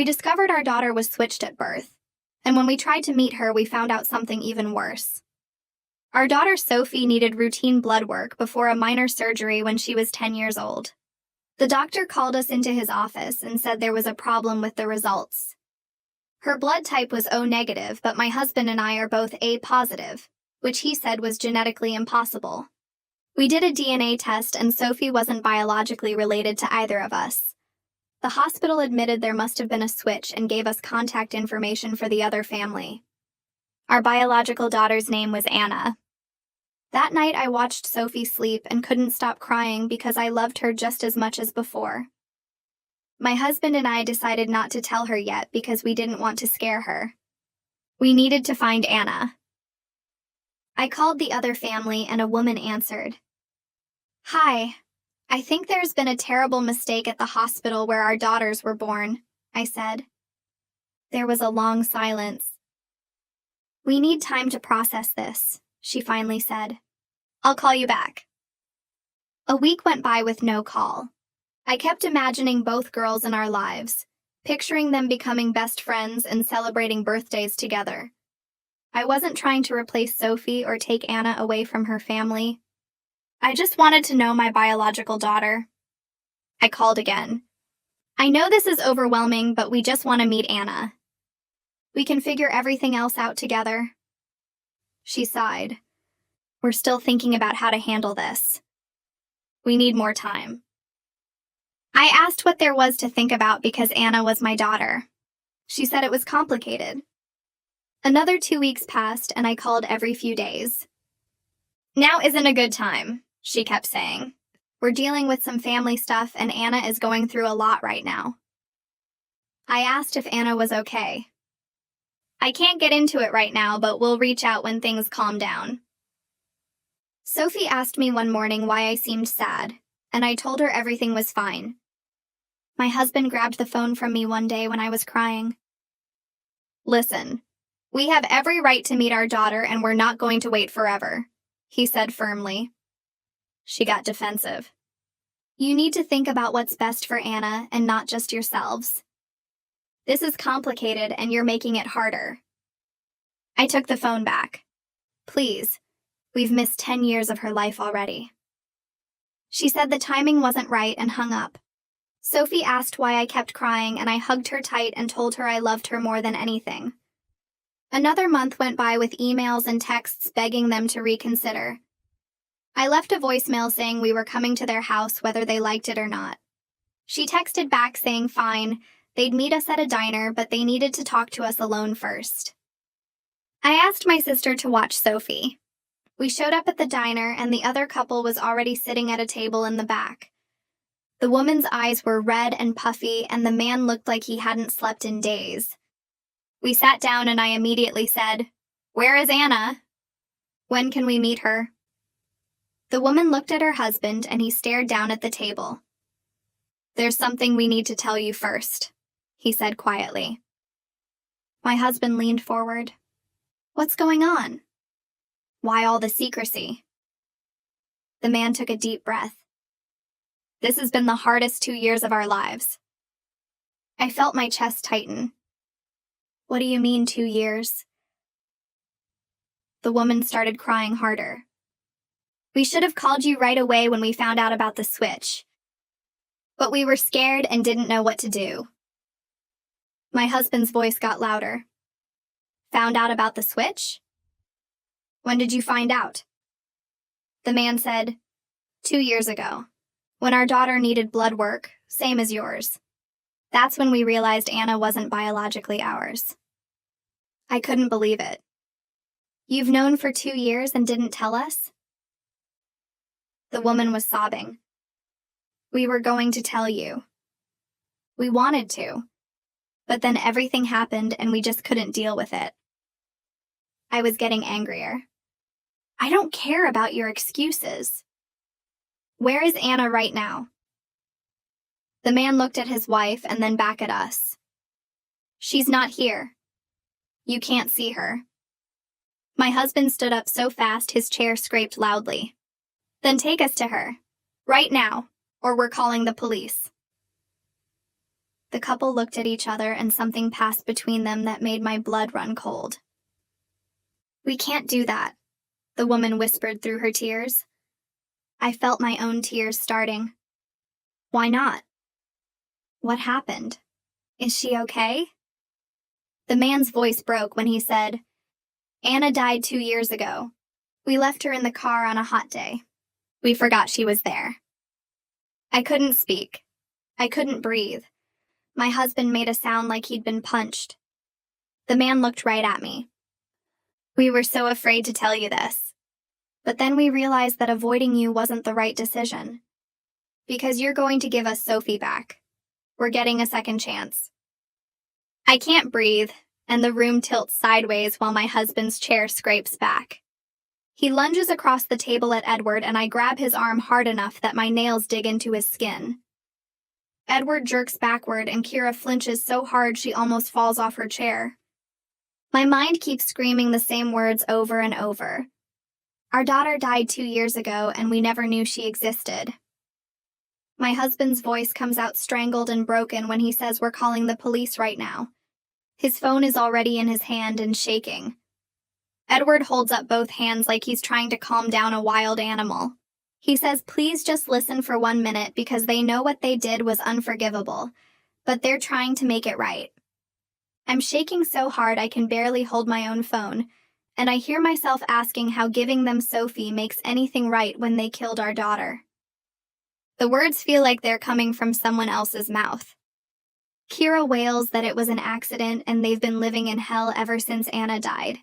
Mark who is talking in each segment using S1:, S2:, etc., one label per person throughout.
S1: We discovered our daughter was switched at birth, and when we tried to meet her, we found out something even worse. Our daughter Sophie needed routine blood work before a minor surgery when she was 10 years old. The doctor called us into his office and said there was a problem with the results. Her blood type was O negative, but my husband and I are both A positive, which he said was genetically impossible. We did a DNA test and Sophie wasn't biologically related to either of us. The hospital admitted there must have been a switch and gave us contact information for the other family. Our biological daughter's name was Anna. That night I watched Sophie sleep and couldn't stop crying because I loved her just as much as before. My husband and I decided not to tell her yet because we didn't want to scare her. We needed to find Anna. I called the other family and a woman answered. "Hi, I think there's been a terrible mistake at the hospital where our daughters were born," I said. There was a long silence. "We need time to process this," she finally said. "I'll call you back." A week went by with no call. I kept imagining both girls in our lives, picturing them becoming best friends and celebrating birthdays together. I wasn't trying to replace Sophie or take Anna away from her family. I just wanted to know my biological daughter. I called again. "I know this is overwhelming, but we just want to meet Anna. We can figure everything else out together." She sighed. "We're still thinking about how to handle this. We need more time." I asked what there was to think about because Anna was my daughter. She said it was complicated. Another 2 weeks passed and I called every few days. "Now isn't a good time," she kept saying. "We're dealing with some family stuff and Anna is going through a lot right now." I asked if Anna was okay. "I can't get into it right now, but we'll reach out when things calm down." Sophie asked me one morning why I seemed sad, and I told her everything was fine. My husband grabbed the phone from me one day when I was crying. "Listen, we have every right to meet our daughter and we're not going to wait forever," he said firmly. She got defensive. "You need to think about what's best for Anna and not just yourselves. This is complicated and you're making it harder." I took the phone back. "Please, we've missed 10 years of her life already." She said the timing wasn't right and hung up. Sophie asked why I kept crying and I hugged her tight and told her I loved her more than anything. Another month went by with emails and texts begging them to reconsider. I left a voicemail saying we were coming to their house whether they liked it or not. She texted back saying fine, they'd meet us at a diner, but they needed to talk to us alone first. I asked my sister to watch Sophie. We showed up at the diner and the other couple was already sitting at a table in the back. The woman's eyes were red and puffy and the man looked like he hadn't slept in days. We sat down and I immediately said, "Where is Anna? When can we meet her?" The woman looked at her husband and he stared down at the table. "There's something we need to tell you first," he said quietly. My husband leaned forward. "What's going on? Why all the secrecy?" The man took a deep breath. "This has been the hardest 2 years of our lives." I felt my chest tighten. "What do you mean 2 years?" The woman started crying harder. "We should have called you right away when we found out about the switch. But we were scared and didn't know what to do." My husband's voice got louder. "Found out about the switch? When did you find out?" The man said, 2 years ago, when our daughter needed blood work, same as yours. That's when we realized Anna wasn't biologically ours." I couldn't believe it. "You've known for 2 years and didn't tell us?" The woman was sobbing. "We were going to tell you. We wanted to. But then everything happened and we just couldn't deal with it." I was getting angrier. "I don't care about your excuses. Where is Anna right now?" The man looked at his wife and then back at us. "She's not here. You can't see her." My husband stood up so fast his chair scraped loudly. "Then take us to her. Right now, or we're calling the police." The couple looked at each other and something passed between them that made my blood run cold. "We can't do that," the woman whispered through her tears. I felt my own tears starting. "Why not? What happened? Is she okay?" The man's voice broke when he said, "Anna died 2 years ago. We left her in the car on a hot day. We forgot she was there." I couldn't speak. I couldn't breathe. My husband made a sound like he'd been punched. The man looked right at me. "We were so afraid to tell you this. But then we realized that avoiding you wasn't the right decision. Because you're going to give us Sophie back. We're getting a second chance." I can't breathe, and the room tilts sideways while my husband's chair scrapes back. He lunges across the table at Edward, and I grab his arm hard enough that my nails dig into his skin. Edward jerks backward, and Kira flinches so hard she almost falls off her chair. My mind keeps screaming the same words over and over. Our daughter died 2 years ago, and we never knew she existed. My husband's voice comes out strangled and broken when he says we're calling the police right now. His phone is already in his hand and shaking. Edward holds up both hands like he's trying to calm down a wild animal. He says please just listen for 1 minute because they know what they did was unforgivable, but they're trying to make it right. I'm shaking so hard I can barely hold my own phone, and I hear myself asking how giving them Sophie makes anything right when they killed our daughter. The words feel like they're coming from someone else's mouth. Kira wails that it was an accident and they've been living in hell ever since Anna died.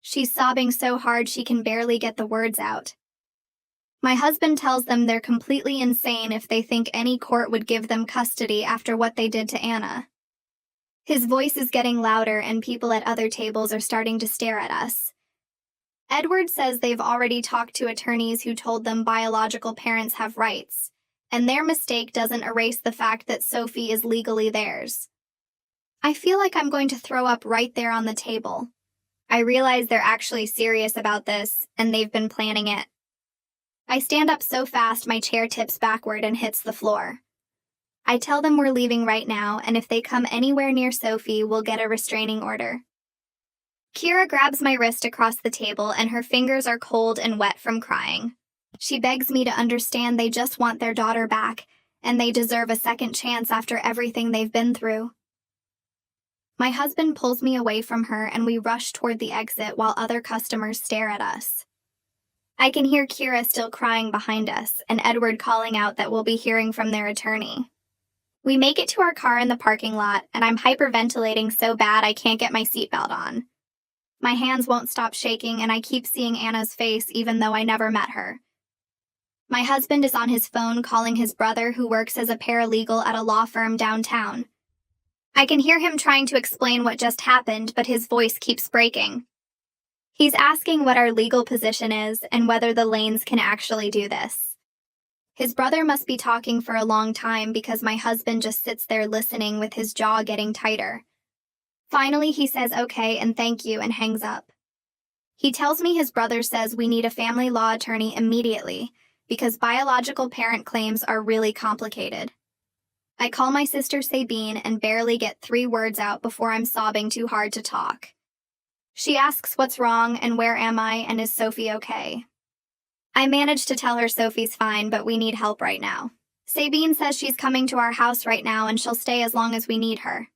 S1: She's sobbing so hard she can barely get the words out. My husband tells them they're completely insane if they think any court would give them custody after what they did to Anna. His voice is getting louder and people at other tables are starting to stare at us. Edward says they've already talked to attorneys who told them biological parents have rights, and their mistake doesn't erase the fact that Sophie is legally theirs. I feel like I'm going to throw up right there on the table. I realize they're actually serious about this, and they've been planning it. I stand up so fast my chair tips backward and hits the floor. I tell them we're leaving right now, and if they come anywhere near Sophie, we'll get a restraining order. Kira grabs my wrist across the table, and her fingers are cold and wet from crying. She begs me to understand they just want their daughter back, and they deserve a second chance after everything they've been through. My husband pulls me away from her, and we rush toward the exit while other customers stare at us. I can hear Kira still crying behind us, and Edward calling out that we'll be hearing from their attorney. We make it to our car in the parking lot, and I'm hyperventilating so bad I can't get my seatbelt on. My hands won't stop shaking, and I keep seeing Anna's face even though I never met her. My husband is on his phone calling his brother who works as a paralegal at a law firm downtown. I can hear him trying to explain what just happened, but his voice keeps breaking. He's asking what our legal position is and whether the Lanes can actually do this. His brother must be talking for a long time because my husband just sits there listening with his jaw getting tighter. Finally, he says okay and thank you and hangs up. He tells me his brother says we need a family law attorney immediately because biological parent claims are really complicated. I call my sister Sabine and barely get 3 words out before I'm sobbing too hard to talk. She asks what's wrong and where am I and is Sophie okay. I manage to tell her Sophie's fine, but we need help right now. Sabine says she's coming to our house right now and she'll stay as long as we need her.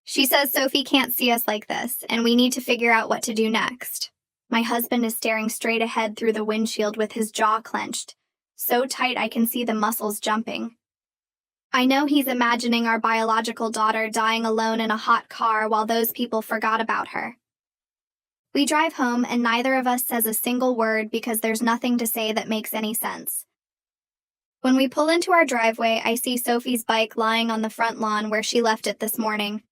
S1: She says Sophie can't see us like this, and we need to figure out what to do next. My husband is staring straight ahead through the windshield with his jaw clenched, so tight I can see the muscles jumping. I know he's imagining our biological daughter dying alone in a hot car while those people forgot about her. We drive home and neither of us says a single word because there's nothing to say that makes any sense. When we pull into our driveway, I see Sophie's bike lying on the front lawn where she left it this morning.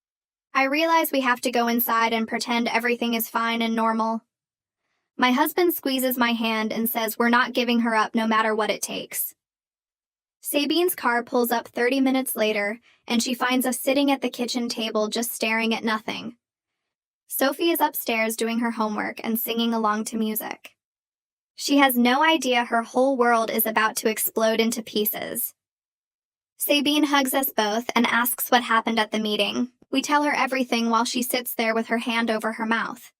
S1: I realize we have to go inside and pretend everything is fine and normal. My husband squeezes my hand and says we're not giving her up no matter what it takes. Sabine's car pulls up 30 minutes later, and she finds us sitting at the kitchen table just staring at nothing. Sophie is upstairs doing her homework and singing along to music. She has no idea her whole world is about to explode into pieces. Sabine hugs us both and asks what happened at the meeting. We tell her everything while she sits there with her hand over her mouth.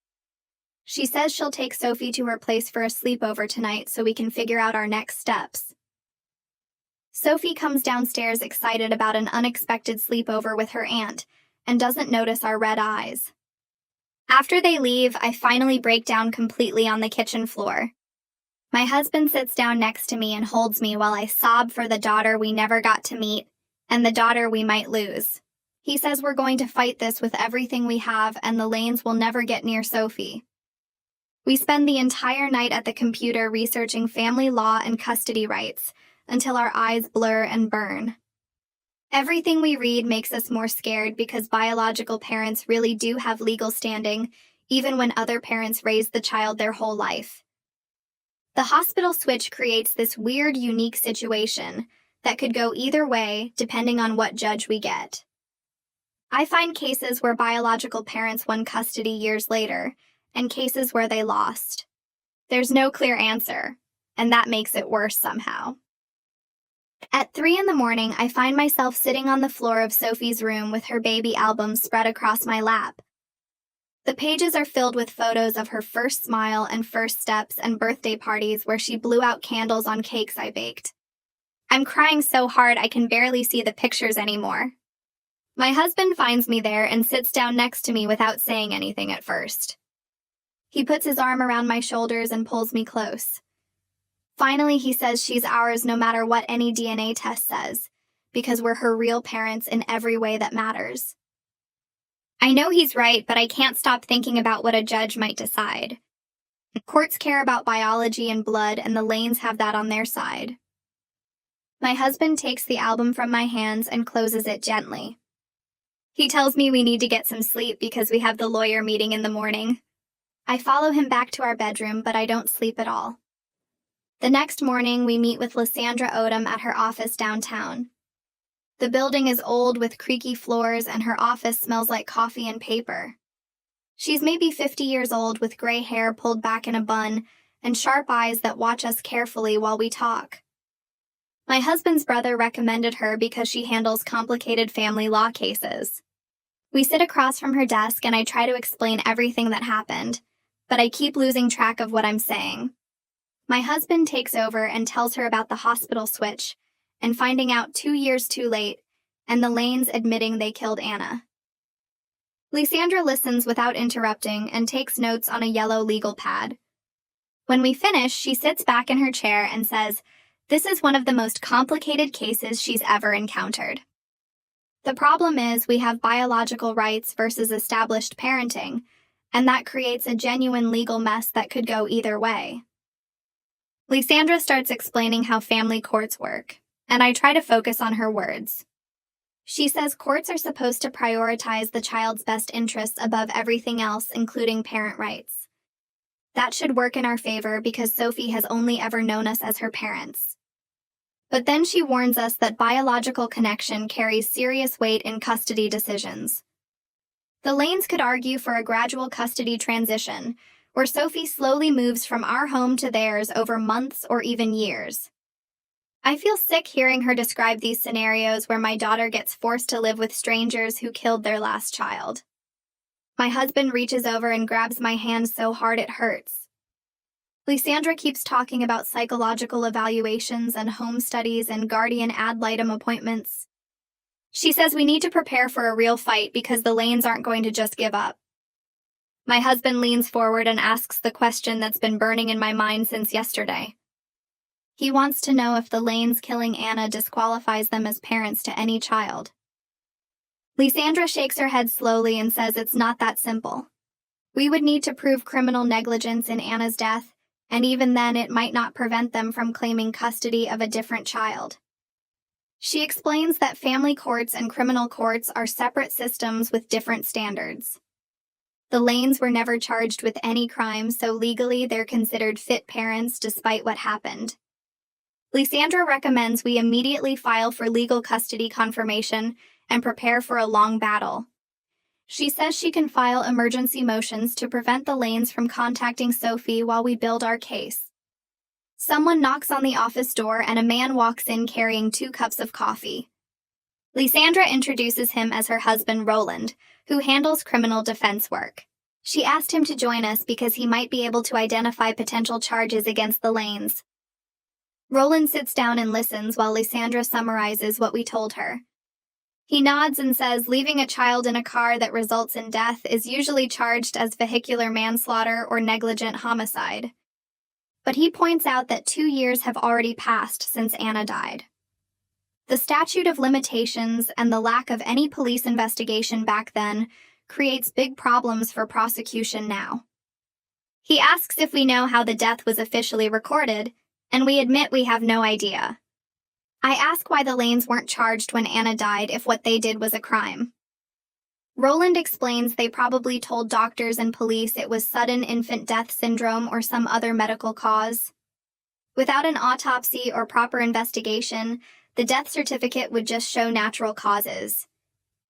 S1: She says she'll take Sophie to her place for a sleepover tonight so we can figure out our next steps. Sophie comes downstairs excited about an unexpected sleepover with her aunt and doesn't notice our red eyes. After they leave, I finally break down completely on the kitchen floor. My husband sits down next to me and holds me while I sob for the daughter we never got to meet and the daughter we might lose. He says we're going to fight this with everything we have and the Lanes will never get near Sophie. We spend the entire night at the computer researching family law and custody rights until our eyes blur and burn. Everything we read makes us more scared because biological parents really do have legal standing, even when other parents raise the child their whole life. The hospital switch creates this weird, unique situation that could go either way depending on what judge we get. I find cases where biological parents won custody years later, and cases where they lost. There's no clear answer, and that makes it worse somehow. At 3 a.m, I find myself sitting on the floor of Sophie's room with her baby album spread across my lap. The pages are filled with photos of her first smile and first steps and birthday parties where she blew out candles on cakes I baked. I'm crying so hard I can barely see the pictures anymore. My husband finds me there and sits down next to me without saying anything at first. He puts his arm around my shoulders and pulls me close. Finally, he says she's ours no matter what any DNA test says, because we're her real parents in every way that matters. I know he's right, but I can't stop thinking about what a judge might decide. Courts care about biology and blood, and the Lanes have that on their side. My husband takes the album from my hands and closes it gently. He tells me we need to get some sleep because we have the lawyer meeting in the morning. I follow him back to our bedroom, but I don't sleep at all. The next morning, we meet with Lysandra Odom at her office downtown. The building is old with creaky floors, and her office smells like coffee and paper. She's maybe 50 years old with gray hair pulled back in a bun and sharp eyes that watch us carefully while we talk. My husband's brother recommended her because she handles complicated family law cases. We sit across from her desk and I try to explain everything that happened, but I keep losing track of what I'm saying. My husband takes over and tells her about the hospital switch and finding out 2 years too late, and the Lanes admitting they killed Anna. Lysandra listens without interrupting and takes notes on a yellow legal pad. When we finish, she sits back in her chair and says, "This is one of the most complicated cases she's ever encountered." The problem is we have biological rights versus established parenting, and that creates a genuine legal mess that could go either way. Lysandra starts explaining how family courts work, and I try to focus on her words. She says courts are supposed to prioritize the child's best interests above everything else, including parent rights. That should work in our favor because Sophie has only ever known us as her parents. But then she warns us that biological connection carries serious weight in custody decisions. The Lanes could argue for a gradual custody transition, where Sophie slowly moves from our home to theirs over months or even years. I feel sick hearing her describe these scenarios where my daughter gets forced to live with strangers who killed their last child. My husband reaches over and grabs my hand so hard it hurts. Lysandra keeps talking about psychological evaluations and home studies and guardian ad litem appointments. She says we need to prepare for a real fight because the Lanes aren't going to just give up. My husband leans forward and asks the question that's been burning in my mind since yesterday. He wants to know if the Lanes killing Anna disqualifies them as parents to any child. Lysandra shakes her head slowly and says it's not that simple. We would need to prove criminal negligence in Anna's death, and even then it might not prevent them from claiming custody of a different child. She explains that family courts and criminal courts are separate systems with different standards. The Lanes were never charged with any crime, so legally they're considered fit parents despite what happened. Lysandra recommends we immediately file for legal custody confirmation and prepare for a long battle. She says she can file emergency motions to prevent the Lanes from contacting Sophie while we build our case. Someone knocks on the office door and a man walks in carrying 2 cups of coffee. Lysandra introduces him as her husband Roland, who handles criminal defense work. She asked him to join us because he might be able to identify potential charges against the Lanes. Roland sits down and listens while Lysandra summarizes what we told her. He nods and says leaving a child in a car that results in death is usually charged as vehicular manslaughter or negligent homicide. But he points out that 2 years have already passed since Anna died. The statute of limitations and the lack of any police investigation back then creates big problems for prosecution now. He asks if we know how the death was officially recorded, and we admit we have no idea. I ask why the Lanes weren't charged when Anna died if what they did was a crime. Roland explains they probably told doctors and police it was sudden infant death syndrome or some other medical cause. Without an autopsy or proper investigation, the death certificate would just show natural causes.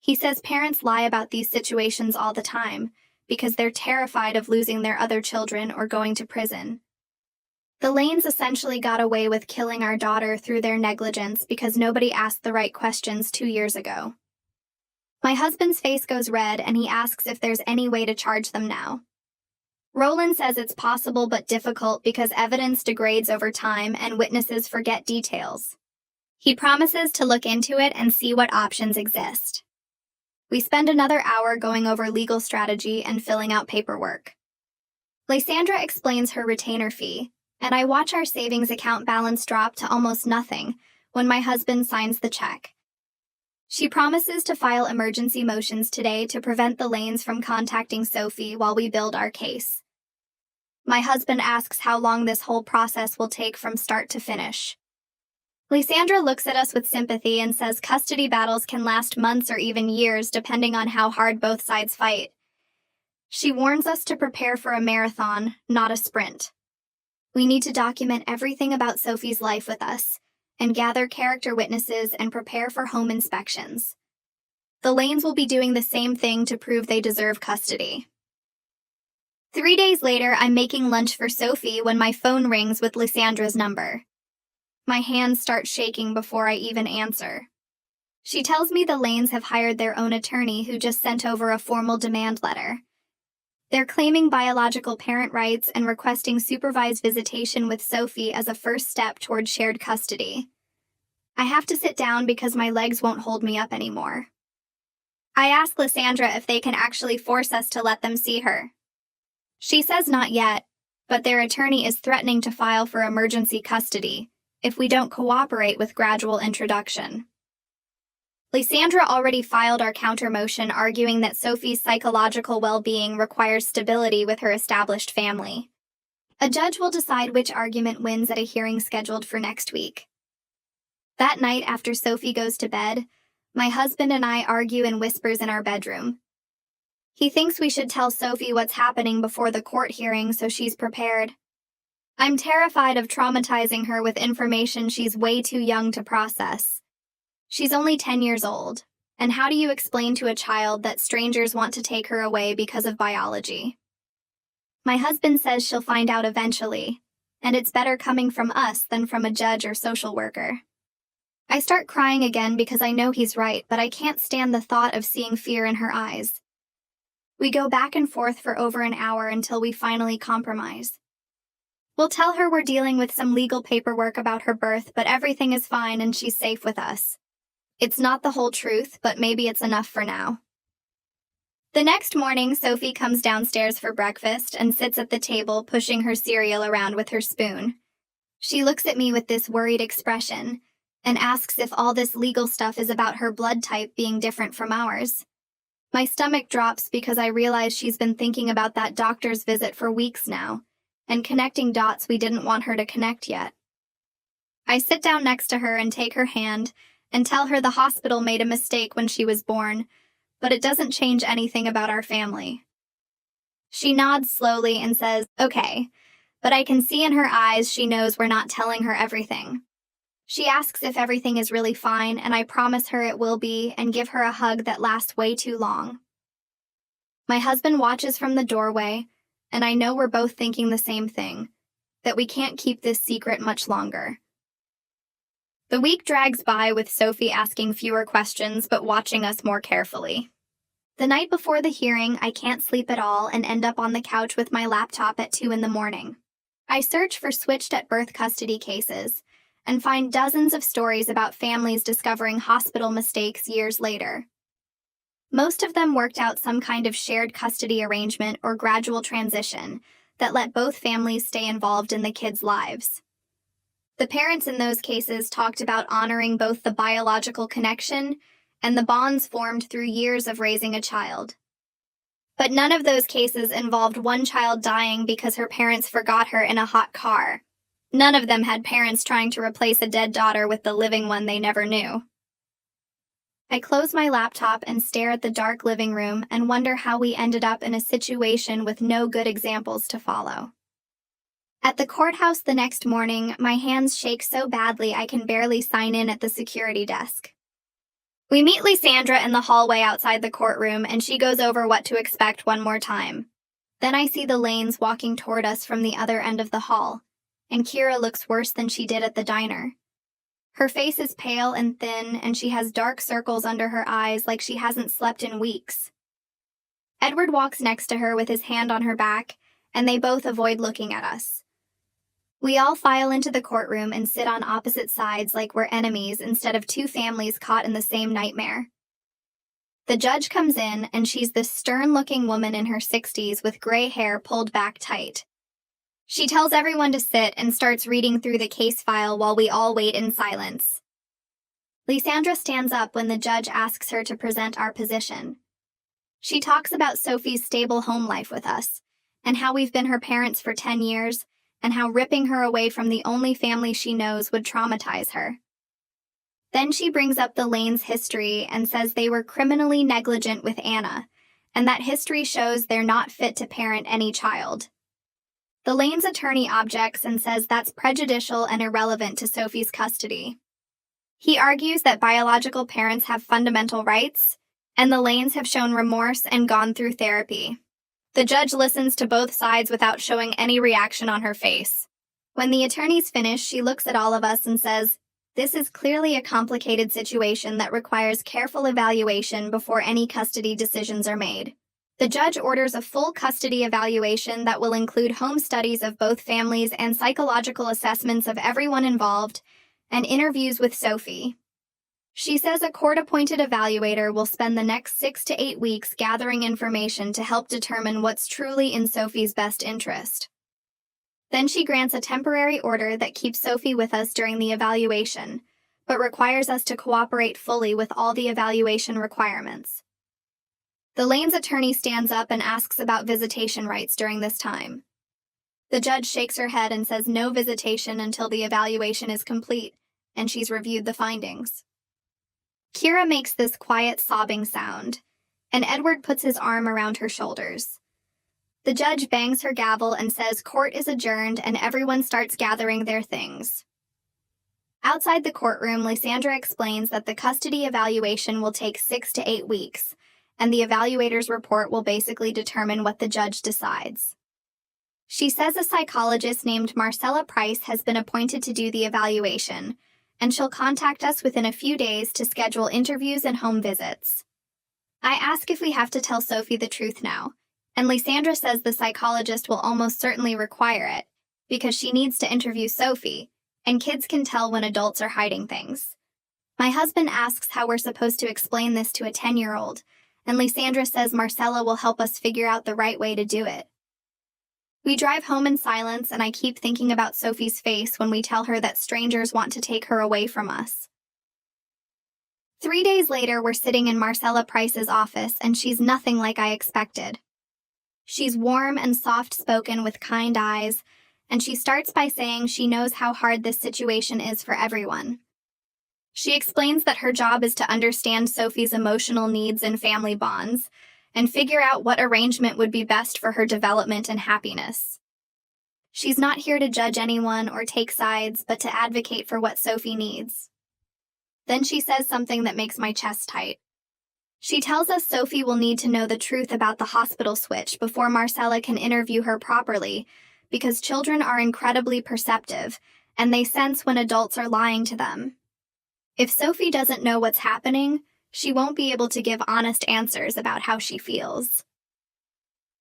S1: He says parents lie about these situations all the time because they're terrified of losing their other children or going to prison. The Lanes essentially got away with killing our daughter through their negligence because nobody asked the right questions 2 years ago. My husband's face goes red and he asks if there's any way to charge them now. Roland says it's possible but difficult because evidence degrades over time and witnesses forget details. He promises to look into it and see what options exist. We spend another hour going over legal strategy and filling out paperwork. Lysandra explains her retainer fee, and I watch our savings account balance drop to almost nothing when my husband signs the check. She promises to file emergency motions today to prevent the Lanes from contacting Sophie while we build our case. My husband asks how long this whole process will take from start to finish. Lysandra looks at us with sympathy and says custody battles can last months or even years depending on how hard both sides fight. She warns us to prepare for a marathon, not a sprint. We need to document everything about Sophie's life with us, and gather character witnesses and prepare for home inspections. The Lanes will be doing the same thing to prove they deserve custody. 3 days later, I'm making lunch for Sophie when my phone rings with Lysandra's number. My hands start shaking before I even answer. She tells me the Lanes have hired their own attorney who just sent over a formal demand letter. They're claiming biological parent rights and requesting supervised visitation with Sophie as a first step toward shared custody. I have to sit down because my legs won't hold me up anymore. I ask Lysandra if they can actually force us to let them see her. She says not yet, but their attorney is threatening to file for emergency custody if we don't cooperate with gradual introduction. Lysandra already filed our counter motion arguing that Sophie's psychological well-being requires stability with her established family. A judge will decide which argument wins at a hearing scheduled for next week. That night after Sophie goes to bed, my husband and I argue in whispers in our bedroom. He thinks we should tell Sophie what's happening before the court hearing so she's prepared. I'm terrified of traumatizing her with information she's way too young to process. She's only 10 years old, and how do you explain to a child that strangers want to take her away because of biology? My husband says she'll find out eventually, and it's better coming from us than from a judge or social worker. I start crying again because I know he's right, but I can't stand the thought of seeing fear in her eyes. We go back and forth for over an hour until we finally compromise. We'll tell her we're dealing with some legal paperwork about her birth, but everything is fine and she's safe with us. It's not the whole truth, but maybe it's enough for now. The next morning, Sophie comes downstairs for breakfast and sits at the table pushing her cereal around with her spoon. She looks at me with this worried expression and asks if all this legal stuff is about her blood type being different from ours. My stomach drops because I realize she's been thinking about that doctor's visit for weeks now and connecting dots we didn't want her to connect yet. I sit down next to her and take her hand and tell her the hospital made a mistake when she was born, but it doesn't change anything about our family. She nods slowly and says, okay, but I can see in her eyes she knows we're not telling her everything. She asks if everything is really fine, and I promise her it will be and give her a hug that lasts way too long. My husband watches from the doorway, and I know we're both thinking the same thing, that we can't keep this secret much longer. The week drags by with Sophie asking fewer questions but watching us more carefully. The night before the hearing, I can't sleep at all and end up on the couch with my laptop at 2 in the morning. I search for switched at birth custody cases and find dozens of stories about families discovering hospital mistakes years later. Most of them worked out some kind of shared custody arrangement or gradual transition that let both families stay involved in the kids' lives. The parents in those cases talked about honoring both the biological connection and the bonds formed through years of raising a child. But none of those cases involved one child dying because her parents forgot her in a hot car. None of them had parents trying to replace a dead daughter with the living one they never knew. I close my laptop and stare at the dark living room and wonder how we ended up in a situation with no good examples to follow. At the courthouse the next morning, my hands shake so badly I can barely sign in at the security desk. We meet Lysandra in the hallway outside the courtroom, and she goes over what to expect one more time. Then I see the Lanes walking toward us from the other end of the hall, and Kira looks worse than she did at the diner. Her face is pale and thin, and she has dark circles under her eyes like she hasn't slept in weeks. Edward walks next to her with his hand on her back, and they both avoid looking at us. We all file into the courtroom and sit on opposite sides like we're enemies instead of two families caught in the same nightmare. The judge comes in, and she's this stern-looking woman in her 60s with gray hair pulled back tight. She tells everyone to sit and starts reading through the case file while we all wait in silence. Lysandra stands up when the judge asks her to present our position. She talks about Sophie's stable home life with us, and how we've been her parents for 10 years, and how ripping her away from the only family she knows would traumatize her. Then she brings up the Lanes' history and says they were criminally negligent with Anna, and that history shows they're not fit to parent any child. The Lanes' attorney objects and says that's prejudicial and irrelevant to Sophie's custody. He argues that biological parents have fundamental rights, and the Lanes have shown remorse and gone through therapy. The judge listens to both sides without showing any reaction on her face. When the attorneys finish, she looks at all of us and says, "This is clearly a complicated situation that requires careful evaluation before any custody decisions are made." The judge orders a full custody evaluation that will include home studies of both families and psychological assessments of everyone involved, and interviews with Sophie. She says a court-appointed evaluator will spend the next 6 to 8 weeks gathering information to help determine what's truly in Sophie's best interest. Then she grants a temporary order that keeps Sophie with us during the evaluation, but requires us to cooperate fully with all the evaluation requirements. The Lanes' attorney stands up and asks about visitation rights during this time. The judge shakes her head and says no visitation until the evaluation is complete, and she's reviewed the findings. Kira makes this quiet sobbing sound, and Edward puts his arm around her shoulders. The judge bangs her gavel and says court is adjourned, and everyone starts gathering their things. Outside the courtroom, Lysandra explains that the custody evaluation will take 6 to 8 weeks, and the evaluator's report will basically determine what the judge decides. She says a psychologist named Marcella Price has been appointed to do the evaluation, and she'll contact us within a few days to schedule interviews and home visits. I ask if we have to tell Sophie the truth now, and Lysandra says the psychologist will almost certainly require it, because she needs to interview Sophie, and kids can tell when adults are hiding things. My husband asks how we're supposed to explain this to a 10-year-old, and Lysandra says Marcella will help us figure out the right way to do it. We drive home in silence, and I keep thinking about Sophie's face when we tell her that strangers want to take her away from us. 3 days later, we're sitting in Marcella Price's office, and she's nothing like I expected. She's warm and soft-spoken with kind eyes, and she starts by saying she knows how hard this situation is for everyone. She explains that her job is to understand Sophie's emotional needs and family bonds, and figure out what arrangement would be best for her development and happiness. She's not here to judge anyone or take sides, but to advocate for what Sophie needs. Then she says something that makes my chest tight. She tells us Sophie will need to know the truth about the hospital switch before Marcella can interview her properly, because children are incredibly perceptive, and they sense when adults are lying to them. If Sophie doesn't know what's happening, she won't be able to give honest answers about how she feels.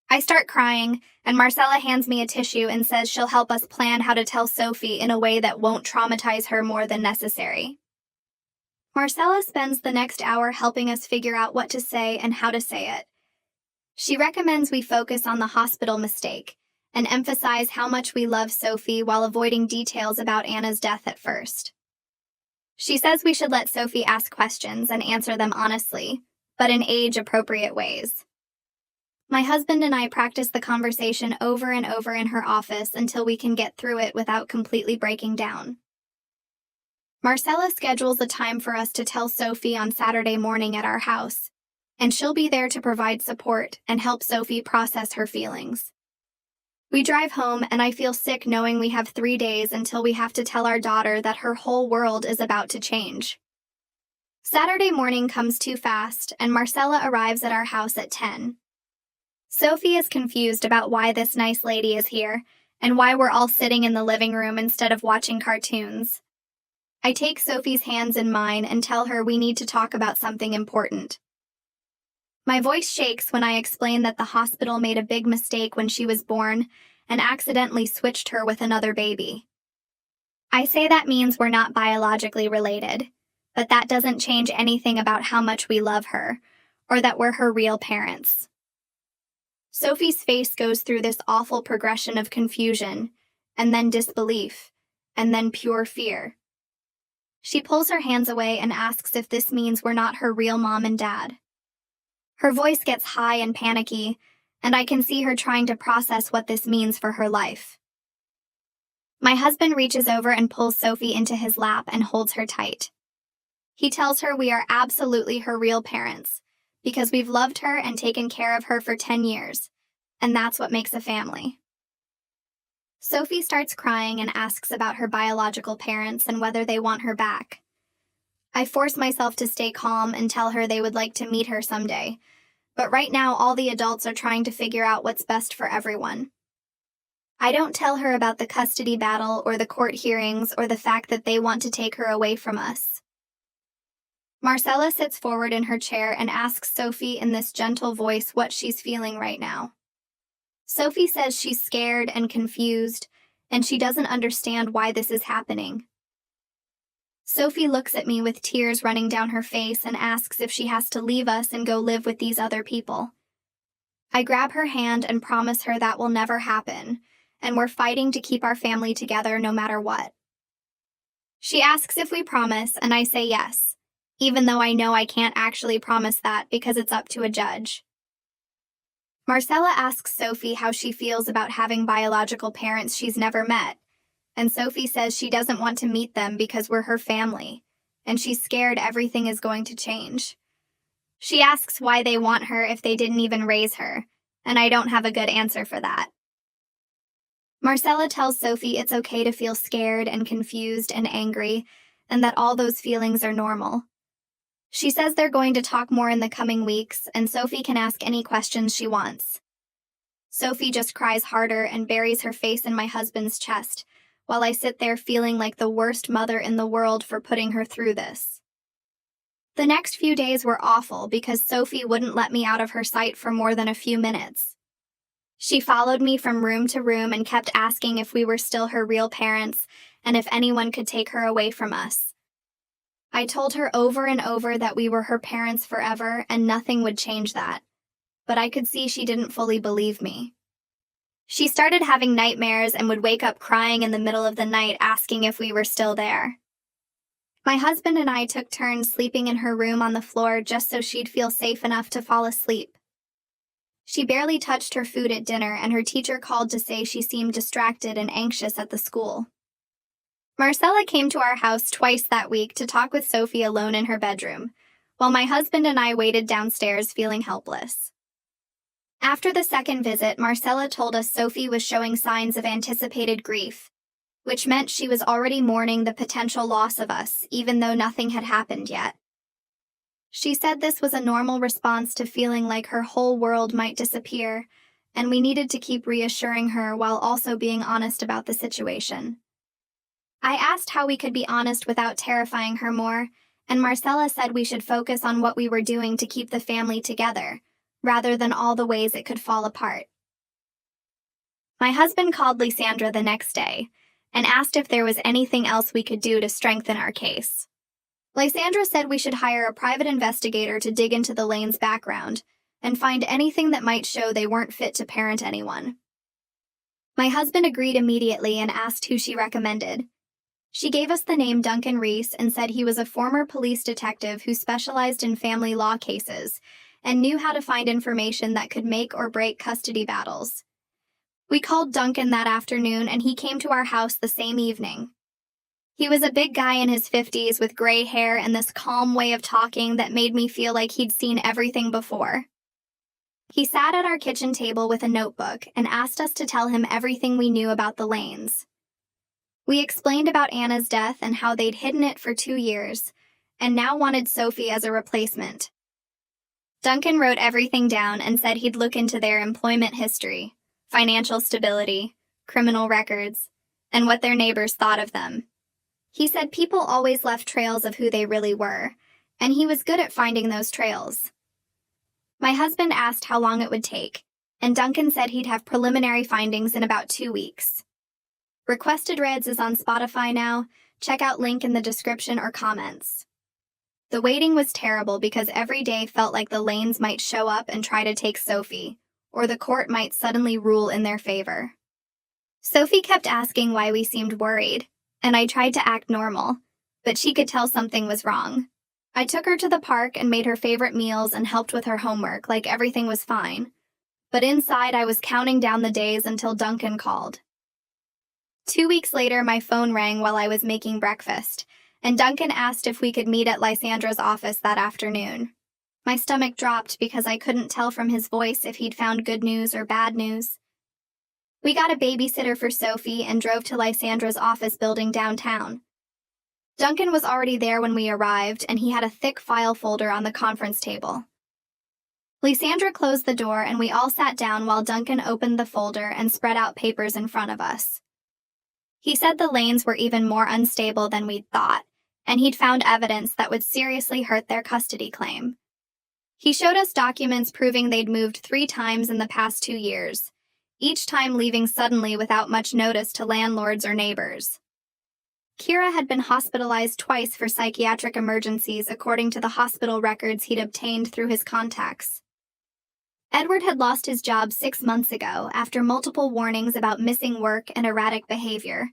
S1: I start crying, and Marcella hands me a tissue and says she'll help us plan how to tell Sophie in a way that won't traumatize her more than necessary. Marcella spends the next hour helping us figure out what to say and how to say it. She recommends we focus on the hospital mistake and emphasize how much we love Sophie while avoiding details about Anna's death at first. She says we should let Sophie ask questions and answer them honestly, but in age-appropriate ways. My husband and I practice the conversation over and over in her office until we can get through it without completely breaking down. Marcella schedules a time for us to tell Sophie on Saturday morning at our house, and she'll be there to provide support and help Sophie process her feelings. We drive home, and I feel sick knowing we have 3 days until we have to tell our daughter that her whole world is about to change. Saturday morning comes too fast, and Marcella arrives at our house at 10. Sophie is confused about why this nice lady is here, and why we're all sitting in the living room instead of watching cartoons. I take Sophie's hands in mine and tell her we need to talk about something important. My voice shakes when I explain that the hospital made a big mistake when she was born and accidentally switched her with another baby. I say that means we're not biologically related, but that doesn't change anything about how much we love her, or that we're her real parents. Sophie's face goes through this awful progression of confusion, and then disbelief, and then pure fear. She pulls her hands away and asks if this means we're not her real mom and dad. Her voice gets high and panicky, and I can see her trying to process what this means for her life. My husband reaches over and pulls Sophie into his lap and holds her tight. He tells her we are absolutely her real parents, because we've loved her and taken care of her for 10 years, and that's what makes a family. Sophie starts crying and asks about her biological parents and whether they want her back. I force myself to stay calm and tell her they would like to meet her someday, but right now all the adults are trying to figure out what's best for everyone. I don't tell her about the custody battle or the court hearings or the fact that they want to take her away from us. Marcella sits forward in her chair and asks Sophie in this gentle voice what she's feeling right now. Sophie says she's scared and confused, and she doesn't understand why this is happening. Sophie looks at me with tears running down her face and asks if she has to leave us and go live with these other people. I grab her hand and promise her that will never happen, and we're fighting to keep our family together no matter what. She asks if we promise, and I say yes, even though I know I can't actually promise that because it's up to a judge. Marcella asks Sophie how she feels about having biological parents she's never met, and Sophie says she doesn't want to meet them because we're her family, and she's scared everything is going to change. She asks why they want her if they didn't even raise her, and I don't have a good answer for that. Marcella tells Sophie it's okay to feel scared and confused and angry, and that all those feelings are normal. She says they're going to talk more in the coming weeks, and Sophie can ask any questions she wants. Sophie just cries harder and buries her face in my husband's chest, while I sit there feeling like the worst mother in the world for putting her through this. The next few days were awful because Sophie wouldn't let me out of her sight for more than a few minutes. She followed me from room to room and kept asking if we were still her real parents and if anyone could take her away from us. I told her over and over that we were her parents forever and nothing would change that, but I could see she didn't fully believe me. She started having nightmares and would wake up crying in the middle of the night asking if we were still there. My husband and I took turns sleeping in her room on the floor just so she'd feel safe enough to fall asleep. She barely touched her food at dinner, and her teacher called to say she seemed distracted and anxious at the school. Marcella came to our house twice that week to talk with Sophie alone in her bedroom, while my husband and I waited downstairs feeling helpless. After the second visit, Marcella told us Sophie was showing signs of anticipated grief, which meant she was already mourning the potential loss of us, even though nothing had happened yet. She said this was a normal response to feeling like her whole world might disappear, and we needed to keep reassuring her while also being honest about the situation. I asked how we could be honest without terrifying her more, and Marcella said we should focus on what we were doing to keep the family together, rather than all the ways it could fall apart. My husband called Lysandra the next day and asked if there was anything else we could do to strengthen our case. Lysandra said we should hire a private investigator to dig into the Lanes' background and find anything that might show they weren't fit to parent anyone. My husband agreed immediately and asked who she recommended. She gave us the name Duncan Reese and said he was a former police detective who specialized in family law cases and knew how to find information that could make or break custody battles. We called Duncan that afternoon and he came to our house the same evening. He was a big guy in his 50s with gray hair and this calm way of talking that made me feel like he'd seen everything before. He sat at our kitchen table with a notebook and asked us to tell him everything we knew about the Lanes. We explained about Anna's death and how they'd hidden it for 2 years, and now wanted Sophie as a replacement. Duncan wrote everything down and said he'd look into their employment history, financial stability, criminal records, and what their neighbors thought of them. He said people always left trails of who they really were, and he was good at finding those trails. My husband asked how long it would take, and Duncan said he'd have preliminary findings in about 2 weeks. Requested Reads is on Spotify now. Check out link in the description or comments. The waiting was terrible because every day felt like the Lanes might show up and try to take Sophie, or the court might suddenly rule in their favor. Sophie kept asking why we seemed worried, and I tried to act normal, but she could tell something was wrong. I took her to the park and made her favorite meals and helped with her homework like everything was fine. But inside I was counting down the days until Duncan called. 2 weeks later, my phone rang while I was making breakfast, and Duncan asked if we could meet at Lysandra's office that afternoon. My stomach dropped because I couldn't tell from his voice if he'd found good news or bad news. We got a babysitter for Sophie and drove to Lysandra's office building downtown. Duncan was already there when we arrived, and he had a thick file folder on the conference table. Lysandra closed the door and we all sat down while Duncan opened the folder and spread out papers in front of us. He said the Lanes were even more unstable than we'd thought, and he'd found evidence that would seriously hurt their custody claim. He showed us documents proving they'd moved 3 times in the past 2 years, each time leaving suddenly without much notice to landlords or neighbors. Kira had been hospitalized twice for psychiatric emergencies according to the hospital records he'd obtained through his contacts. Edward had lost his job 6 months ago after multiple warnings about missing work and erratic behavior.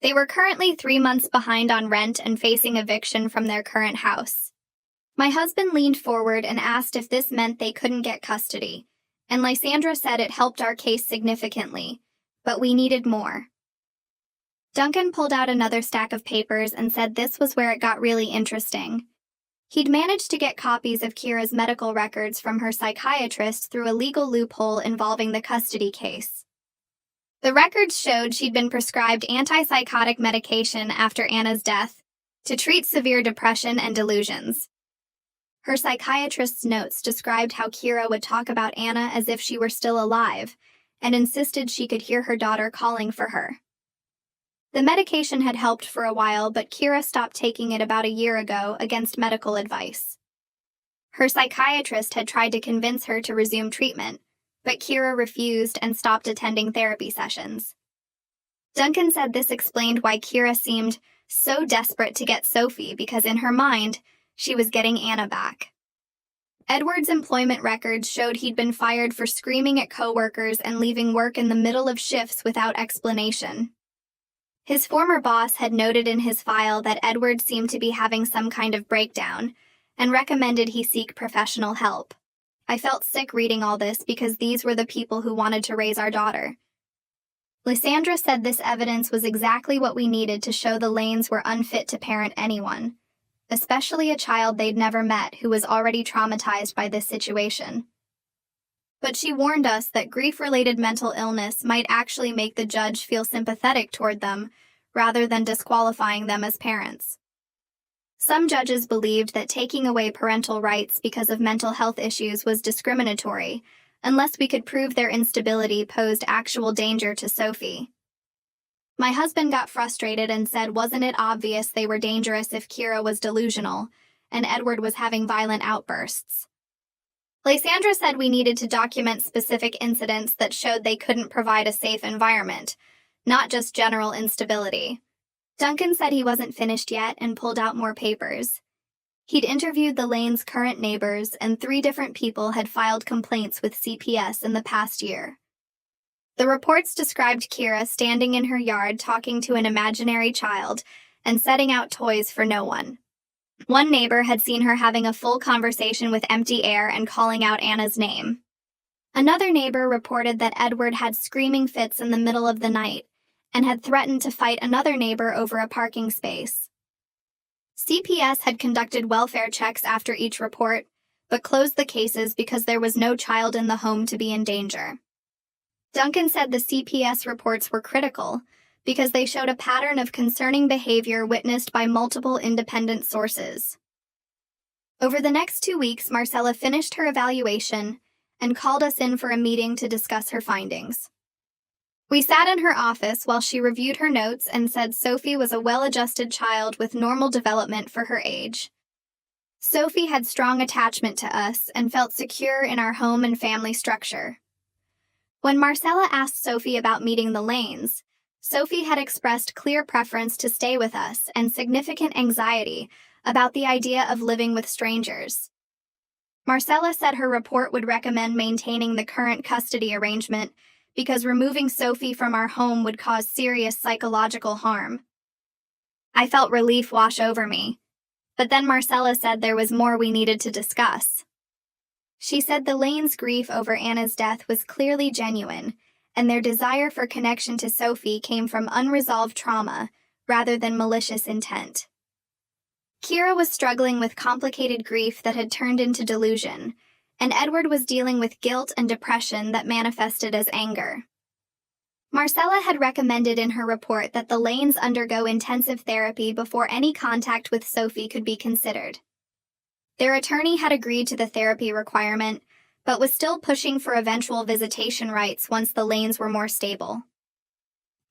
S1: They were currently 3 months behind on rent and facing eviction from their current house. My husband leaned forward and asked if this meant they couldn't get custody, and Lysandra said it helped our case significantly, but we needed more. Duncan pulled out another stack of papers and said this was where it got really interesting. He'd managed to get copies of Kira's medical records from her psychiatrist through a legal loophole involving the custody case. The records showed she'd been prescribed antipsychotic medication after Anna's death to treat severe depression and delusions. Her psychiatrist's notes described how Kira would talk about Anna as if she were still alive, and insisted she could hear her daughter calling for her. The medication had helped for a while, but Kira stopped taking it about a year ago against medical advice. Her psychiatrist had tried to convince her to resume treatment, but Kira refused and stopped attending therapy sessions. Duncan said this explained why Kira seemed so desperate to get Sophie because in her mind, she was getting Anna back. Edward's employment records showed he'd been fired for screaming at coworkers and leaving work in the middle of shifts without explanation. His former boss had noted in his file that Edward seemed to be having some kind of breakdown and recommended he seek professional help. I felt sick reading all this because these were the people who wanted to raise our daughter. Lysandra said this evidence was exactly what we needed to show the Lanes were unfit to parent anyone, especially a child they'd never met who was already traumatized by this situation. But she warned us that grief-related mental illness might actually make the judge feel sympathetic toward them rather than disqualifying them as parents. Some judges believed that taking away parental rights because of mental health issues was discriminatory, unless we could prove their instability posed actual danger to Sophie. My husband got frustrated and said, wasn't it obvious they were dangerous if Kira was delusional and Edward was having violent outbursts? Lysandra said we needed to document specific incidents that showed they couldn't provide a safe environment, not just general instability. Duncan said he wasn't finished yet and pulled out more papers. He'd interviewed the Lanes' current neighbors, and 3 different people had filed complaints with CPS in the past year. The reports described Kira standing in her yard talking to an imaginary child and setting out toys for no one. One neighbor had seen her having a full conversation with empty air and calling out Anna's name. Another neighbor reported that Edward had screaming fits in the middle of the night and had threatened to fight another neighbor over a parking space. CPS had conducted welfare checks after each report, but closed the cases because there was no child in the home to be in danger. Duncan said the CPS reports were critical because they showed a pattern of concerning behavior witnessed by multiple independent sources. Over the next 2 weeks, Marcella finished her evaluation and called us in for a meeting to discuss her findings. We sat in her office while she reviewed her notes and said Sophie was a well-adjusted child with normal development for her age. Sophie had strong attachment to us and felt secure in our home and family structure. When Marcella asked Sophie about meeting the Lanes, Sophie had expressed clear preference to stay with us and significant anxiety about the idea of living with strangers. Marcella said her report would recommend maintaining the current custody arrangement because removing Sophie from our home would cause serious psychological harm. I felt relief wash over me, but then Marcella said there was more we needed to discuss. She said the Lanes' grief over Anna's death was clearly genuine, and their desire for connection to Sophie came from unresolved trauma rather than malicious intent. Kira was struggling with complicated grief that had turned into delusion, and Edward was dealing with guilt and depression that manifested as anger. Marcella had recommended in her report that the Lanes undergo intensive therapy before any contact with Sophie could be considered. Their attorney had agreed to the therapy requirement, but was still pushing for eventual visitation rights once the Lanes were more stable.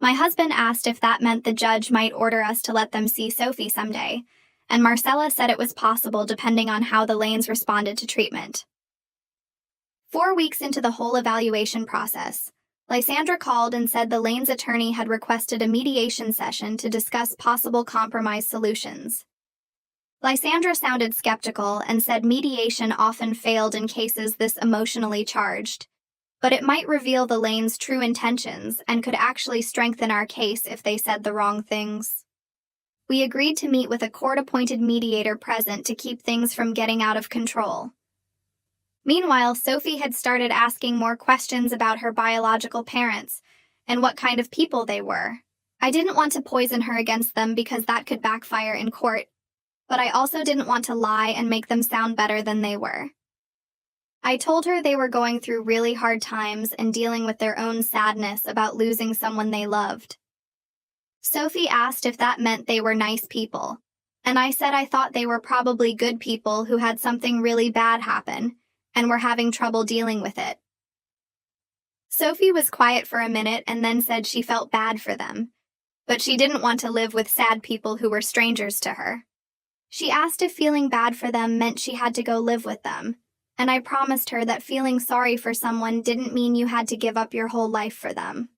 S1: My husband asked if that meant the judge might order us to let them see Sophie someday, and Marcella said it was possible depending on how the Lanes responded to treatment. 4 weeks into the whole evaluation process, Lysandra called and said the Lanes' attorney had requested a mediation session to discuss possible compromise solutions. Lysandra sounded skeptical and said mediation often failed in cases this emotionally charged, but it might reveal the Lanes' true intentions and could actually strengthen our case if they said the wrong things. We agreed to meet with a court-appointed mediator present to keep things from getting out of control. Meanwhile, Sophie had started asking more questions about her biological parents and what kind of people they were. I didn't want to poison her against them because that could backfire in court, but I also didn't want to lie and make them sound better than they were. I told her they were going through really hard times and dealing with their own sadness about losing someone they loved. Sophie asked if that meant they were nice people, and I said I thought they were probably good people who had something really bad happen and were having trouble dealing with it. Sophie was quiet for a minute and then said she felt bad for them, but she didn't want to live with sad people who were strangers to her. She asked if feeling bad for them meant she had to go live with them, and I promised her that feeling sorry for someone didn't mean you had to give up your whole life for them.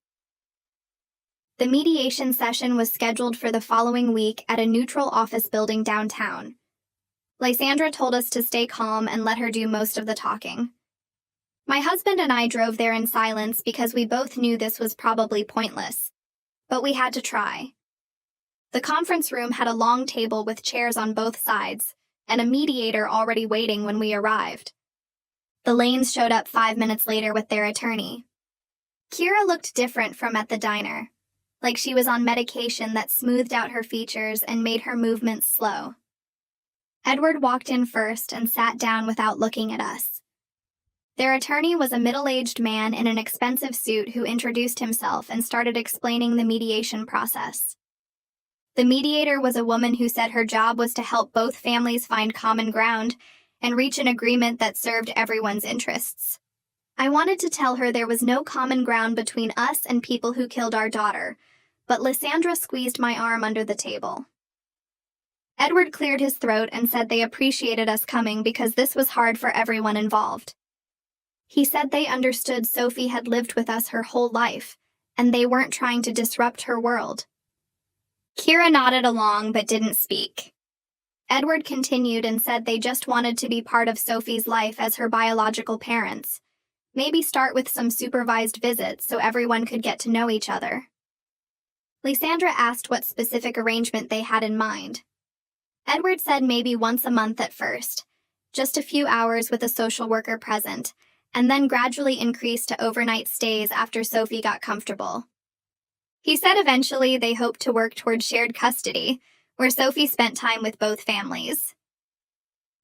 S1: The mediation session was scheduled for the following week at a neutral office building downtown. Lysandra told us to stay calm and let her do most of the talking. My husband and I drove there in silence because we both knew this was probably pointless, but we had to try. The conference room had a long table with chairs on both sides, and a mediator already waiting when we arrived. The Lanes showed up 5 minutes later with their attorney. Kira looked different from at the diner, like she was on medication that smoothed out her features and made her movements slow. Edward walked in first and sat down without looking at us. Their attorney was a middle-aged man in an expensive suit who introduced himself and started explaining the mediation process. The mediator was a woman who said her job was to help both families find common ground and reach an agreement that served everyone's interests. I wanted to tell her there was no common ground between us and people who killed our daughter, but Lysandra squeezed my arm under the table. Edward cleared his throat and said they appreciated us coming because this was hard for everyone involved. He said they understood Sophie had lived with us her whole life, and they weren't trying to disrupt her world. Kira nodded along but didn't speak. Edward continued and said they just wanted to be part of Sophie's life as her biological parents. Maybe start with some supervised visits so everyone could get to know each other. Lysandra asked what specific arrangement they had in mind. Edward said maybe once a month at first, just a few hours with a social worker present, and then gradually increased to overnight stays after Sophie got comfortable. He said eventually they hoped to work toward shared custody, where Sophie spent time with both families.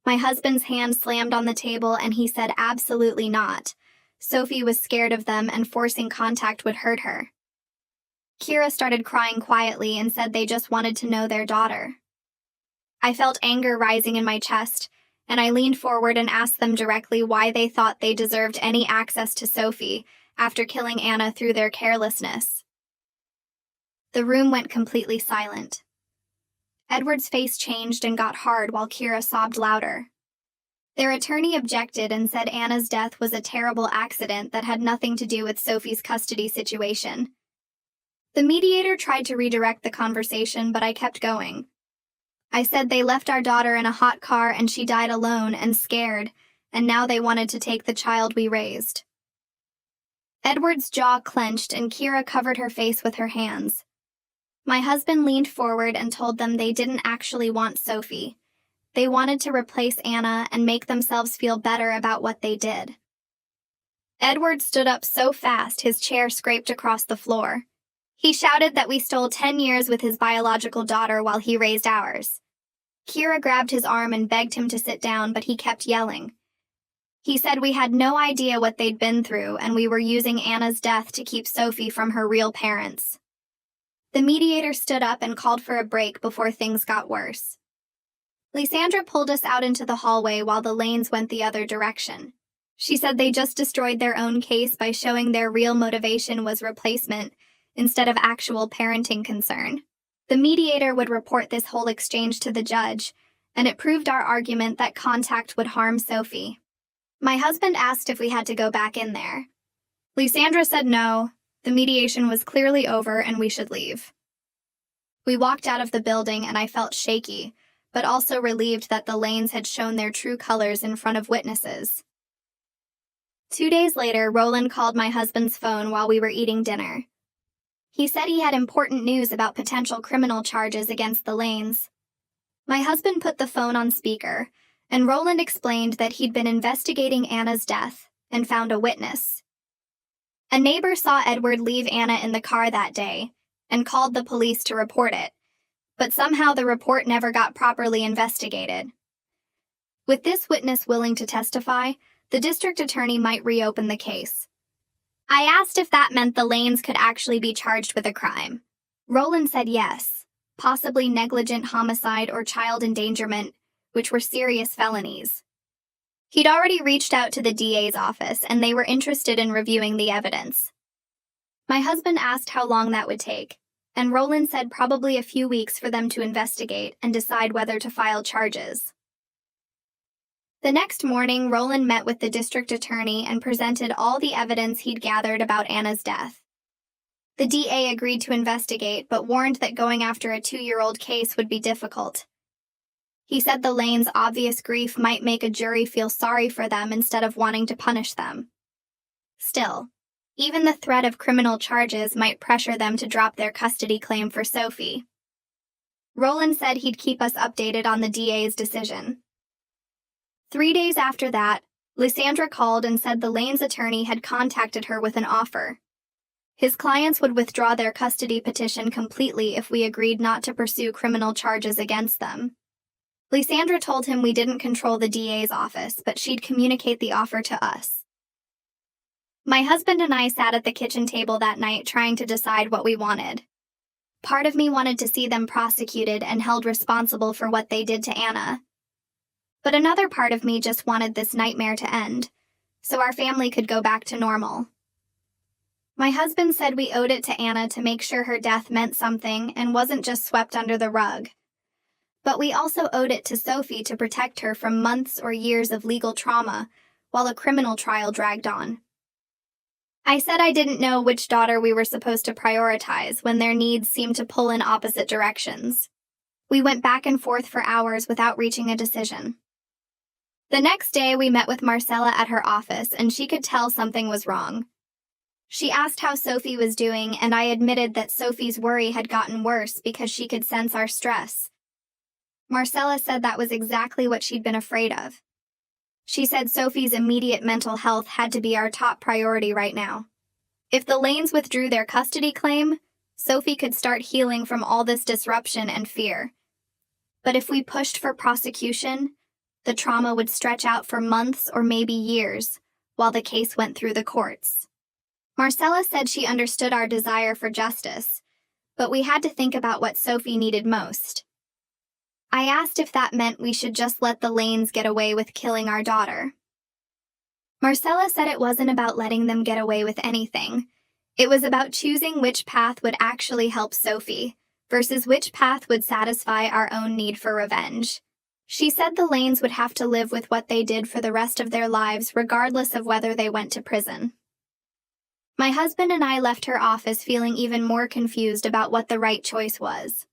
S1: My husband's hand slammed on the table and he said absolutely not. Sophie was scared of them and forcing contact would hurt her. Kira started crying quietly and said they just wanted to know their daughter. I felt anger rising in my chest, and I leaned forward and asked them directly why they thought they deserved any access to Sophie after killing Anna through their carelessness. The room went completely silent. Edward's face changed and got hard while Kira sobbed louder. Their attorney objected and said Anna's death was a terrible accident that had nothing to do with Sophie's custody situation. The mediator tried to redirect the conversation, but I kept going. I said they left our daughter in a hot car and she died alone and scared, and now they wanted to take the child we raised. Edward's jaw clenched and Kira covered her face with her hands. My husband leaned forward and told them they didn't actually want Sophie. They wanted to replace Anna and make themselves feel better about what they did. Edward stood up so fast his chair scraped across the floor. He shouted that we stole 10 years with his biological daughter while he raised ours. Kira grabbed his arm and begged him to sit down, but he kept yelling. He said we had no idea what they'd been through and we were using Anna's death to keep Sophie from her real parents. The mediator stood up and called for a break before things got worse. Lysandra pulled us out into the hallway while the Lanes went the other direction. She said they just destroyed their own case by showing their real motivation was replacement instead of actual parenting concern. The mediator would report this whole exchange to the judge, and it proved our argument that contact would harm Sophie. My husband asked if we had to go back in there. Lysandra said no, the mediation was clearly over and we should leave. We walked out of the building and I felt shaky, but also relieved that the Lanes had shown their true colors in front of witnesses. 2 days later, Roland called my husband's phone while we were eating dinner. He said he had important news about potential criminal charges against the Lanes. My husband put the phone on speaker, and Roland explained that he'd been investigating Anna's death and found a witness. A neighbor saw Edward leave Anna in the car that day and called the police to report it, but somehow the report never got properly investigated. With this witness willing to testify, the district attorney might reopen the case. I asked if that meant the Lanes could actually be charged with a crime. Roland said yes, possibly negligent homicide or child endangerment, which were serious felonies. He'd already reached out to the DA's office and they were interested in reviewing the evidence. My husband asked how long that would take, and Roland said probably a few weeks for them to investigate and decide whether to file charges. The next morning, Roland met with the district attorney and presented all the evidence he'd gathered about Anna's death. The DA agreed to investigate, but warned that going after a 2-year-old case would be difficult. He said the Lanes' obvious grief might make a jury feel sorry for them instead of wanting to punish them. Still, even the threat of criminal charges might pressure them to drop their custody claim for Sophie. Roland said he'd keep us updated on the DA's decision. 3 days after that, Lysandra called and said the Lanes' attorney had contacted her with an offer. His clients would withdraw their custody petition completely if we agreed not to pursue criminal charges against them. Lysandra told him we didn't control the DA's office, but she'd communicate the offer to us. My husband and I sat at the kitchen table that night trying to decide what we wanted. Part of me wanted to see them prosecuted and held responsible for what they did to Anna. But another part of me just wanted this nightmare to end, so our family could go back to normal. My husband said we owed it to Anna to make sure her death meant something and wasn't just swept under the rug. But we also owed it to Sophie to protect her from months or years of legal trauma while a criminal trial dragged on. I said I didn't know which daughter we were supposed to prioritize when their needs seemed to pull in opposite directions. We went back and forth for hours without reaching a decision. The next day, we met with Marcella at her office, and she could tell something was wrong. She asked how Sophie was doing, and I admitted that Sophie's worry had gotten worse because she could sense our stress. Marcella said that was exactly what she'd been afraid of. She said Sophie's immediate mental health had to be our top priority right now. If the Lanes withdrew their custody claim, Sophie could start healing from all this disruption and fear. But if we pushed for prosecution, the trauma would stretch out for months or maybe years while the case went through the courts. Marcella said she understood our desire for justice, but we had to think about what Sophie needed most. I asked if that meant we should just let the Lanes get away with killing our daughter. Marcella said it wasn't about letting them get away with anything. It was about choosing which path would actually help Sophie versus which path would satisfy our own need for revenge. She said the Lanes would have to live with what they did for the rest of their lives regardless of whether they went to prison. My husband and I left her office feeling even more confused about what the right choice was.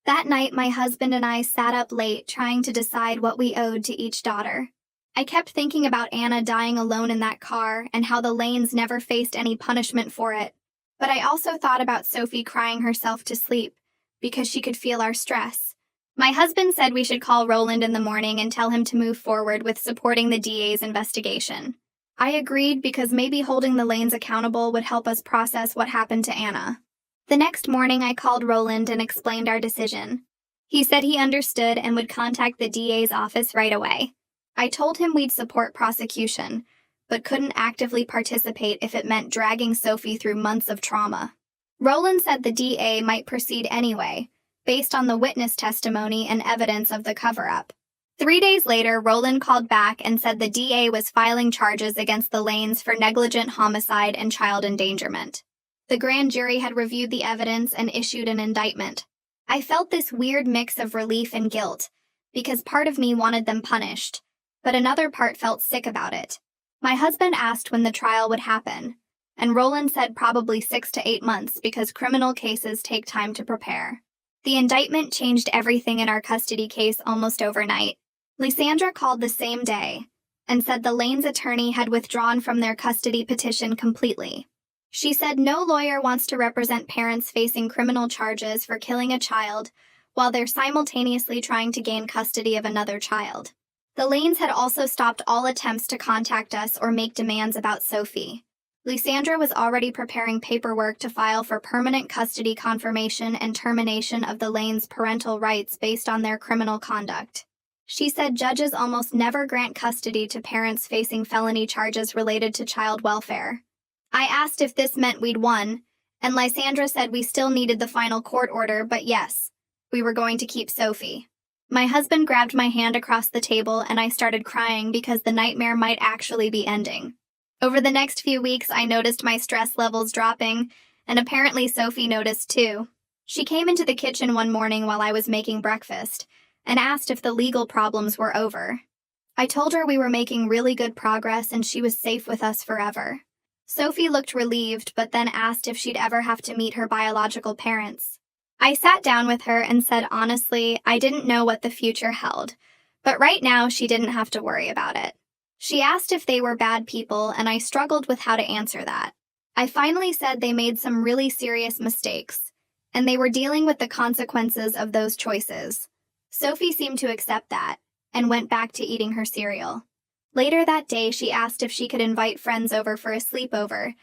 S1: That night, my husband and I sat up late trying to decide what we owed to each daughter. I kept thinking about Anna dying alone in that car and how the Lanes never faced any punishment for it. But I also thought about Sophie crying herself to sleep because she could feel our stress. My husband said we should call Roland in the morning and tell him to move forward with supporting the DA's investigation. I agreed because maybe holding the Lanes accountable would help us process what happened to Anna. The next morning, I called Roland and explained our decision. He said he understood and would contact the DA's office right away. I told him we'd support prosecution, but couldn't actively participate if it meant dragging Sophie through months of trauma. Roland said the DA might proceed anyway, based on the witness testimony and evidence of the cover-up. 3 days later, Roland called back and said the DA was filing charges against the Lanes for negligent homicide and child endangerment. The grand jury had reviewed the evidence and issued an indictment. I felt this weird mix of relief and guilt, because part of me wanted them punished, but another part felt sick about it. My husband asked when the trial would happen, and Roland said probably 6 to 8 months because criminal cases take time to prepare. The indictment changed everything in our custody case almost overnight. Lysandra called the same day and said the Lanes' attorney had withdrawn from their custody petition completely. She said no lawyer wants to represent parents facing criminal charges for killing a child while they're simultaneously trying to gain custody of another child. The Lanes had also stopped all attempts to contact us or make demands about Sophie. Lysandra was already preparing paperwork to file for permanent custody confirmation and termination of the Lanes' parental rights based on their criminal conduct. She said judges almost never grant custody to parents facing felony charges related to child welfare. I asked if this meant we'd won, and Lysandra said we still needed the final court order, but yes, we were going to keep Sophie. My husband grabbed my hand across the table and I started crying because the nightmare might actually be ending. Over the next few weeks, I noticed my stress levels dropping, and apparently Sophie noticed too. She came into the kitchen one morning while I was making breakfast and asked if the legal problems were over. I told her we were making really good progress and she was safe with us forever. Sophie looked relieved, but then asked if she'd ever have to meet her biological parents. I sat down with her and said honestly, I didn't know what the future held, but right now she didn't have to worry about it. She asked if they were bad people, and I struggled with how to answer that. I finally said they made some really serious mistakes, and they were dealing with the consequences of those choices. Sophie seemed to accept that, and went back to eating her cereal. Later that day, she asked if she could invite friends over for a sleepover,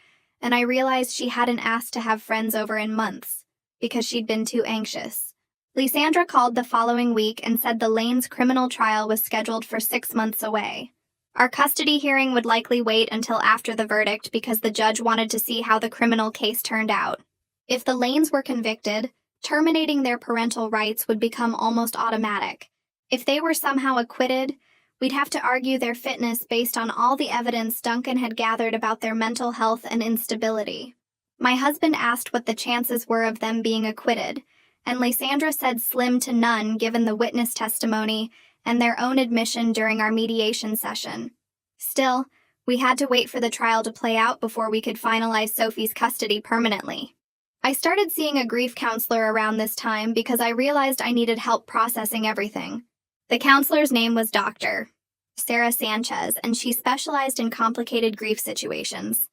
S1: and I realized she hadn't asked to have friends over in months, because she'd been too anxious. Lysandra called the following week and said the Lanes' criminal trial was scheduled for 6 months away. Our custody hearing would likely wait until after the verdict because the judge wanted to see how the criminal case turned out. If the Lanes were convicted, terminating their parental rights would become almost automatic. If they were somehow acquitted, We'd have to argue their fitness based on all the evidence Duncan had gathered about their mental health and instability. My husband asked what the chances were of them being acquitted, and Lysandra said slim to none given the witness testimony and their own admission during our mediation session. Still, we had to wait for the trial to play out before we could finalize Sophie's custody permanently. I started seeing a grief counselor around this time because I realized I needed help processing everything. The counselor's name was Dr. Sarah Sanchez, and she specialized in complicated grief situations.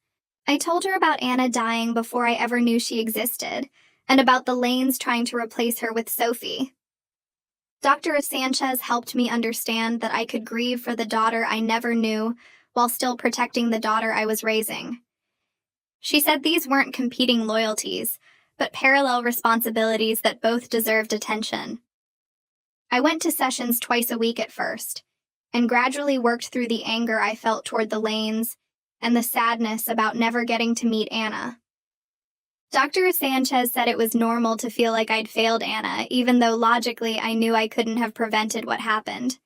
S1: I told her about Anna dying before I ever knew she existed, and about the Lanes trying to replace her with Sophie. Dr. Sanchez helped me understand that I could grieve for the daughter I never knew while still protecting the daughter I was raising. She said these weren't competing loyalties, but parallel responsibilities that both deserved attention. I went to sessions twice a week at first, and gradually worked through the anger I felt toward the Lanes and the sadness about never getting to meet Anna. Dr. Sanchez said it was normal to feel like I'd failed Anna, even though logically I knew I couldn't have prevented what happened.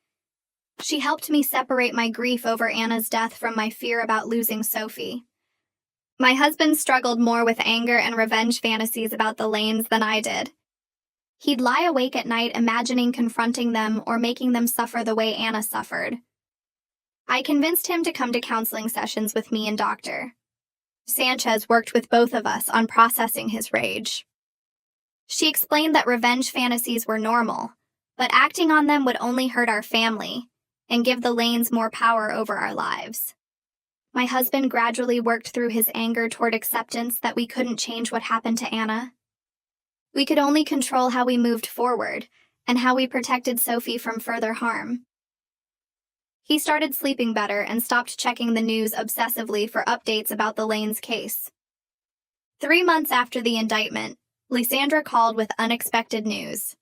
S1: She helped me separate my grief over Anna's death from my fear about losing Sophie. My husband struggled more with anger and revenge fantasies about the Lanes than I did. He'd lie awake at night imagining confronting them or making them suffer the way Anna suffered. I convinced him to come to counseling sessions with me and Dr. Sanchez worked with both of us on processing his rage. She explained that revenge fantasies were normal, but acting on them would only hurt our family and give the Lanes more power over our lives. My husband gradually worked through his anger toward acceptance that we couldn't change what happened to Anna. We could only control how we moved forward and how we protected Sophie from further harm. He started sleeping better and stopped checking the news obsessively for updates about the Lanes case. 3 months after the indictment, Lysandra called with unexpected news.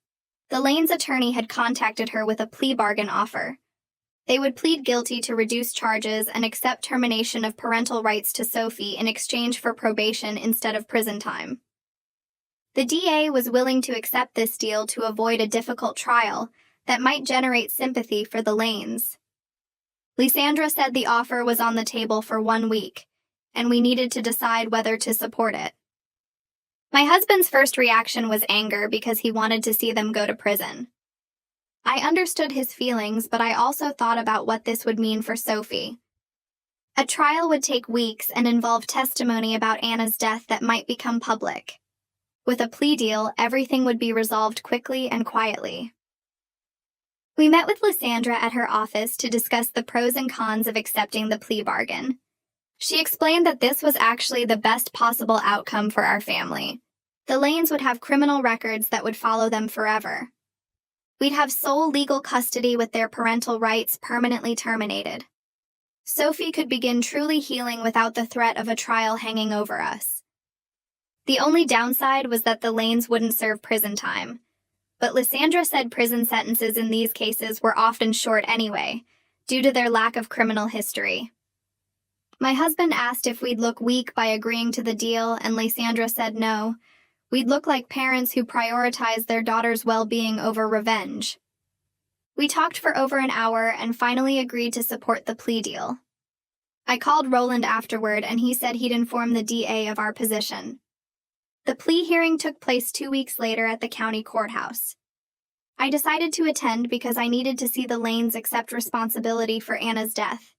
S1: The Lanes attorney had contacted her with a plea bargain offer. They would plead guilty to reduce charges and accept termination of parental rights to Sophie in exchange for probation instead of prison time. The DA was willing to accept this deal to avoid a difficult trial that might generate sympathy for the Lanes. Lysandra said the offer was on the table for 1 week, and we needed to decide whether to support it. My husband's first reaction was anger because he wanted to see them go to prison. I understood his feelings, but I also thought about what this would mean for Sophie. A trial would take weeks and involve testimony about Anna's death that might become public. With a plea deal, everything would be resolved quickly and quietly. We met with Lysandra at her office to discuss the pros and cons of accepting the plea bargain. She explained that this was actually the best possible outcome for our family. The Lanes would have criminal records that would follow them forever. We'd have sole legal custody with their parental rights permanently terminated. Sophie could begin truly healing without the threat of a trial hanging over us. The only downside was that the Lanes wouldn't serve prison time. But Lysandra said prison sentences in these cases were often short anyway, due to their lack of criminal history. My husband asked if we'd look weak by agreeing to the deal, and Lysandra said no. We'd look like parents who prioritize their daughter's well-being over revenge. We talked for over an hour and finally agreed to support the plea deal. I called Roland afterward, and he said he'd inform the DA of our position. The plea hearing took place 2 weeks later at the county courthouse. I decided to attend because I needed to see the Lanes accept responsibility for Anna's death.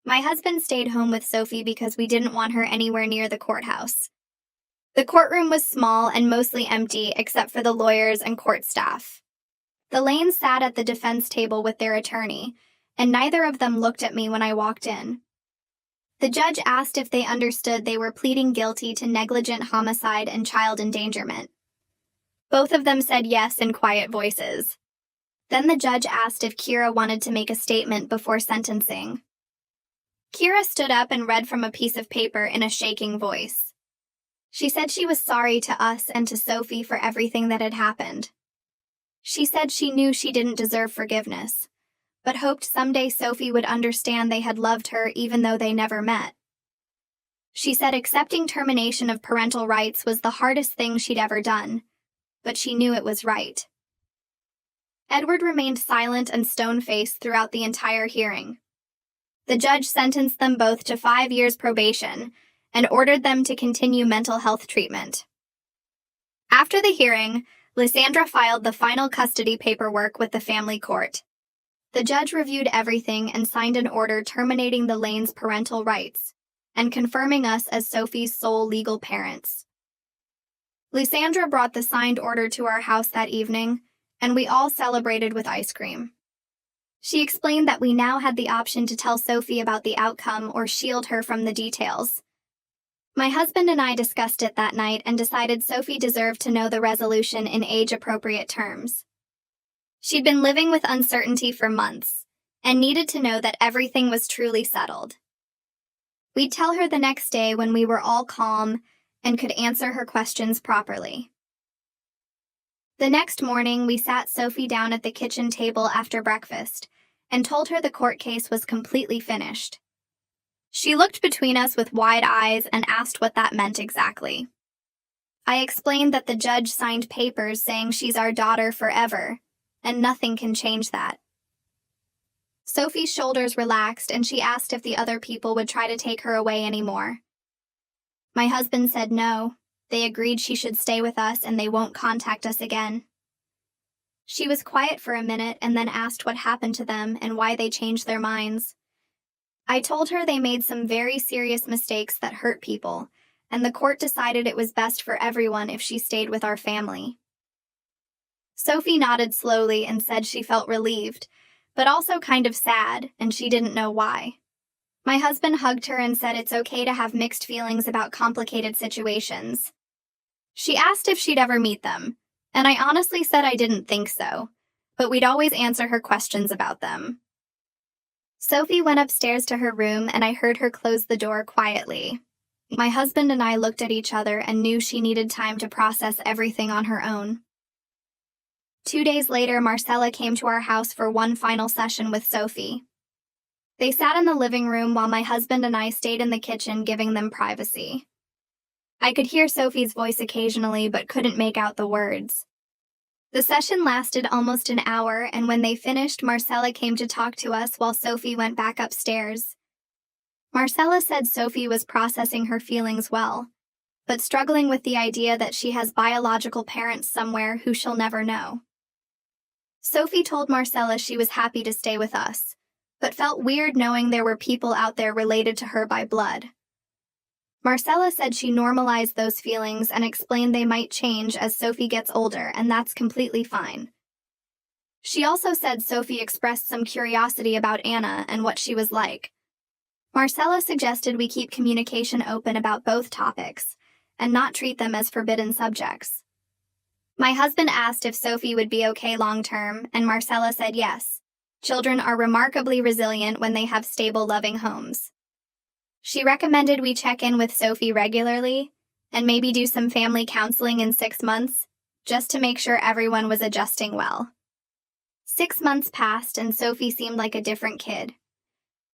S1: My husband stayed home with Sophie because we didn't want her anywhere near the courthouse. The courtroom was small and mostly empty except for the lawyers and court staff. The Lanes sat at the defense table with their attorney, and neither of them looked at me when I walked in. The judge asked if they understood they were pleading guilty to negligent homicide and child endangerment. Both of them said yes in quiet voices. Then the judge asked if Kira wanted to make a statement before sentencing. Kira stood up and read from a piece of paper in a shaking voice. She said she was sorry to us and to Sophie for everything that had happened. She said she knew she didn't deserve forgiveness, but hoped someday Sophie would understand they had loved her even though they never met. She said accepting termination of parental rights was the hardest thing she'd ever done, but she knew it was right. Edward remained silent and stone-faced throughout the entire hearing. The judge sentenced them both to 5 years probation and ordered them to continue mental health treatment. After the hearing, Lysandra filed the final custody paperwork with the family court. The judge reviewed everything and signed an order terminating the Lanes' parental rights and confirming us as Sophie's sole legal parents. Lysandra brought the signed order to our house that evening, and we all celebrated with ice cream. She explained that we now had the option to tell Sophie about the outcome or shield her from the details. My husband and I discussed it that night and decided Sophie deserved to know the resolution in age-appropriate terms. She'd been living with uncertainty for months and needed to know that everything was truly settled. We'd tell her the next day when we were all calm and could answer her questions properly. The next morning, we sat Sophie down at the kitchen table after breakfast and told her the court case was completely finished. She looked between us with wide eyes and asked what that meant exactly. I explained that the judge signed papers saying she's our daughter forever, and nothing can change that. Sophie's shoulders relaxed and she asked if the other people would try to take her away anymore. My husband said no. They agreed she should stay with us and they won't contact us again. She was quiet for a minute and then asked what happened to them and why they changed their minds. I told her they made some very serious mistakes that hurt people, and the court decided it was best for everyone if she stayed with our family. Sophie nodded slowly and said she felt relieved, but also kind of sad, and she didn't know why. My husband hugged her and said it's okay to have mixed feelings about complicated situations. She asked if she'd ever meet them, and I honestly said I didn't think so, but we'd always answer her questions about them. Sophie went upstairs to her room and I heard her close the door quietly. My husband and I looked at each other and knew she needed time to process everything on her own. 2 days later, Marcella came to our house for one final session with Sophie. They sat in the living room while my husband and I stayed in the kitchen, giving them privacy. I could hear Sophie's voice occasionally but couldn't make out the words. The session lasted almost an hour, and when they finished, Marcella came to talk to us while Sophie went back upstairs. Marcella said Sophie was processing her feelings well, but struggling with the idea that she has biological parents somewhere who she'll never know. Sophie told Marcella she was happy to stay with us, but felt weird knowing there were people out there related to her by blood. Marcella said she normalized those feelings and explained they might change as Sophie gets older, and that's completely fine. She also said Sophie expressed some curiosity about Anna and what she was like. Marcella suggested we keep communication open about both topics and not treat them as forbidden subjects. My husband asked if Sophie would be okay long-term, and Marcella said yes. Children are remarkably resilient when they have stable, loving homes. She recommended we check in with Sophie regularly and maybe do some family counseling in 6 months, just to make sure everyone was adjusting well. 6 months passed and Sophie seemed like a different kid.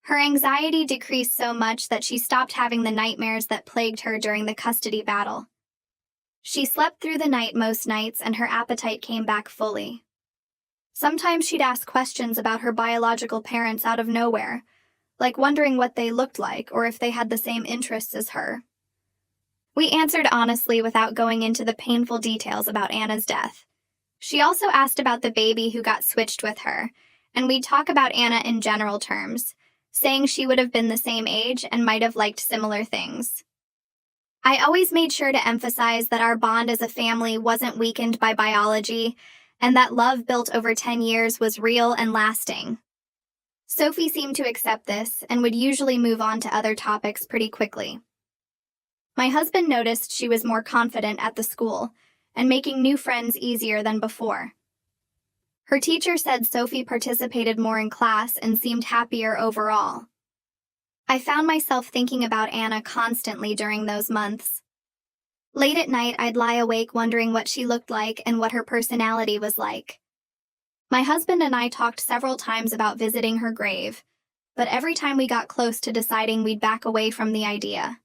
S1: Her anxiety decreased so much that she stopped having the nightmares that plagued her during the custody battle. She slept through the night most nights and her appetite came back fully. Sometimes she'd ask questions about her biological parents out of nowhere, like wondering what they looked like or if they had the same interests as her. We answered honestly without going into the painful details about Anna's death. She also asked about the baby who got switched with her, and we'd talk about Anna in general terms, saying she would have been the same age and might have liked similar things. I always made sure to emphasize that our bond as a family wasn't weakened by biology, and that love built over 10 years was real and lasting. Sophie seemed to accept this and would usually move on to other topics pretty quickly. My husband noticed she was more confident at the school and making new friends easier than before. Her teacher said Sophie participated more in class and seemed happier overall. I found myself thinking about Anna constantly during those months. Late at night, I'd lie awake wondering what she looked like and what her personality was like. My husband and I talked several times about visiting her grave, but every time we got close to deciding, we'd back away from the idea.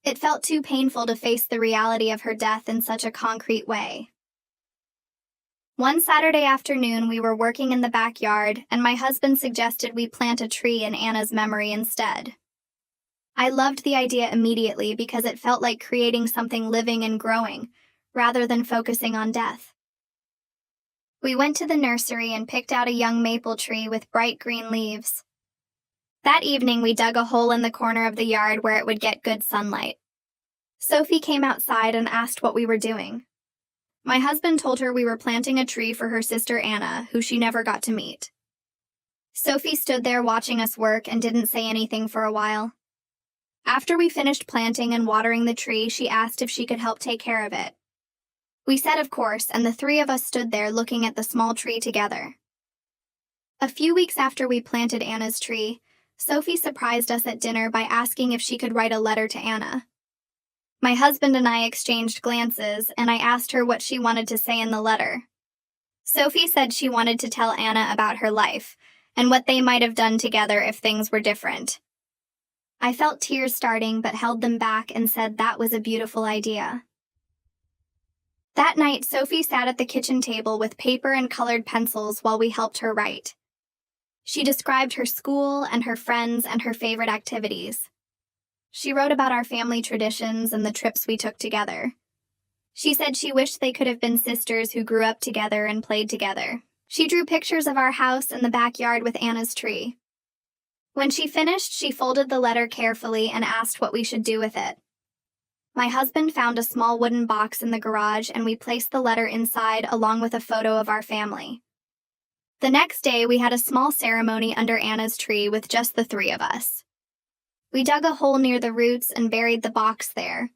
S1: It felt too painful to face the reality of her death in such a concrete way. One Saturday afternoon, we were working in the backyard, and my husband suggested we plant a tree in Anna's memory instead. I loved the idea immediately because it felt like creating something living and growing, rather than focusing on death. We went to the nursery and picked out a young maple tree with bright green leaves. That evening, we dug a hole in the corner of the yard where it would get good sunlight. Sophie came outside and asked what we were doing. My husband told her we were planting a tree for her sister Anna, who she never got to meet. Sophie stood there watching us work and didn't say anything for a while. After we finished planting and watering the tree, she asked if she could help take care of it. We said of course, and the three of us stood there looking at the small tree together. A few weeks after we planted Anna's tree, Sophie surprised us at dinner by asking if she could write a letter to Anna. My husband and I exchanged glances, and I asked her what she wanted to say in the letter. Sophie said she wanted to tell Anna about her life, and what they might have done together if things were different. I felt tears starting but held them back and said that was a beautiful idea. That night, Sophie sat at the kitchen table with paper and colored pencils while we helped her write. She described her school and her friends and her favorite activities. She wrote about our family traditions and the trips we took together. She said she wished they could have been sisters who grew up together and played together. She drew pictures of our house and the backyard with Anna's tree. When she finished, she folded the letter carefully and asked what we should do with it. My husband found a small wooden box in the garage, and we placed the letter inside along with a photo of our family. The next day, we had a small ceremony under Anna's tree with just the three of us. We dug a hole near the roots and buried the box there.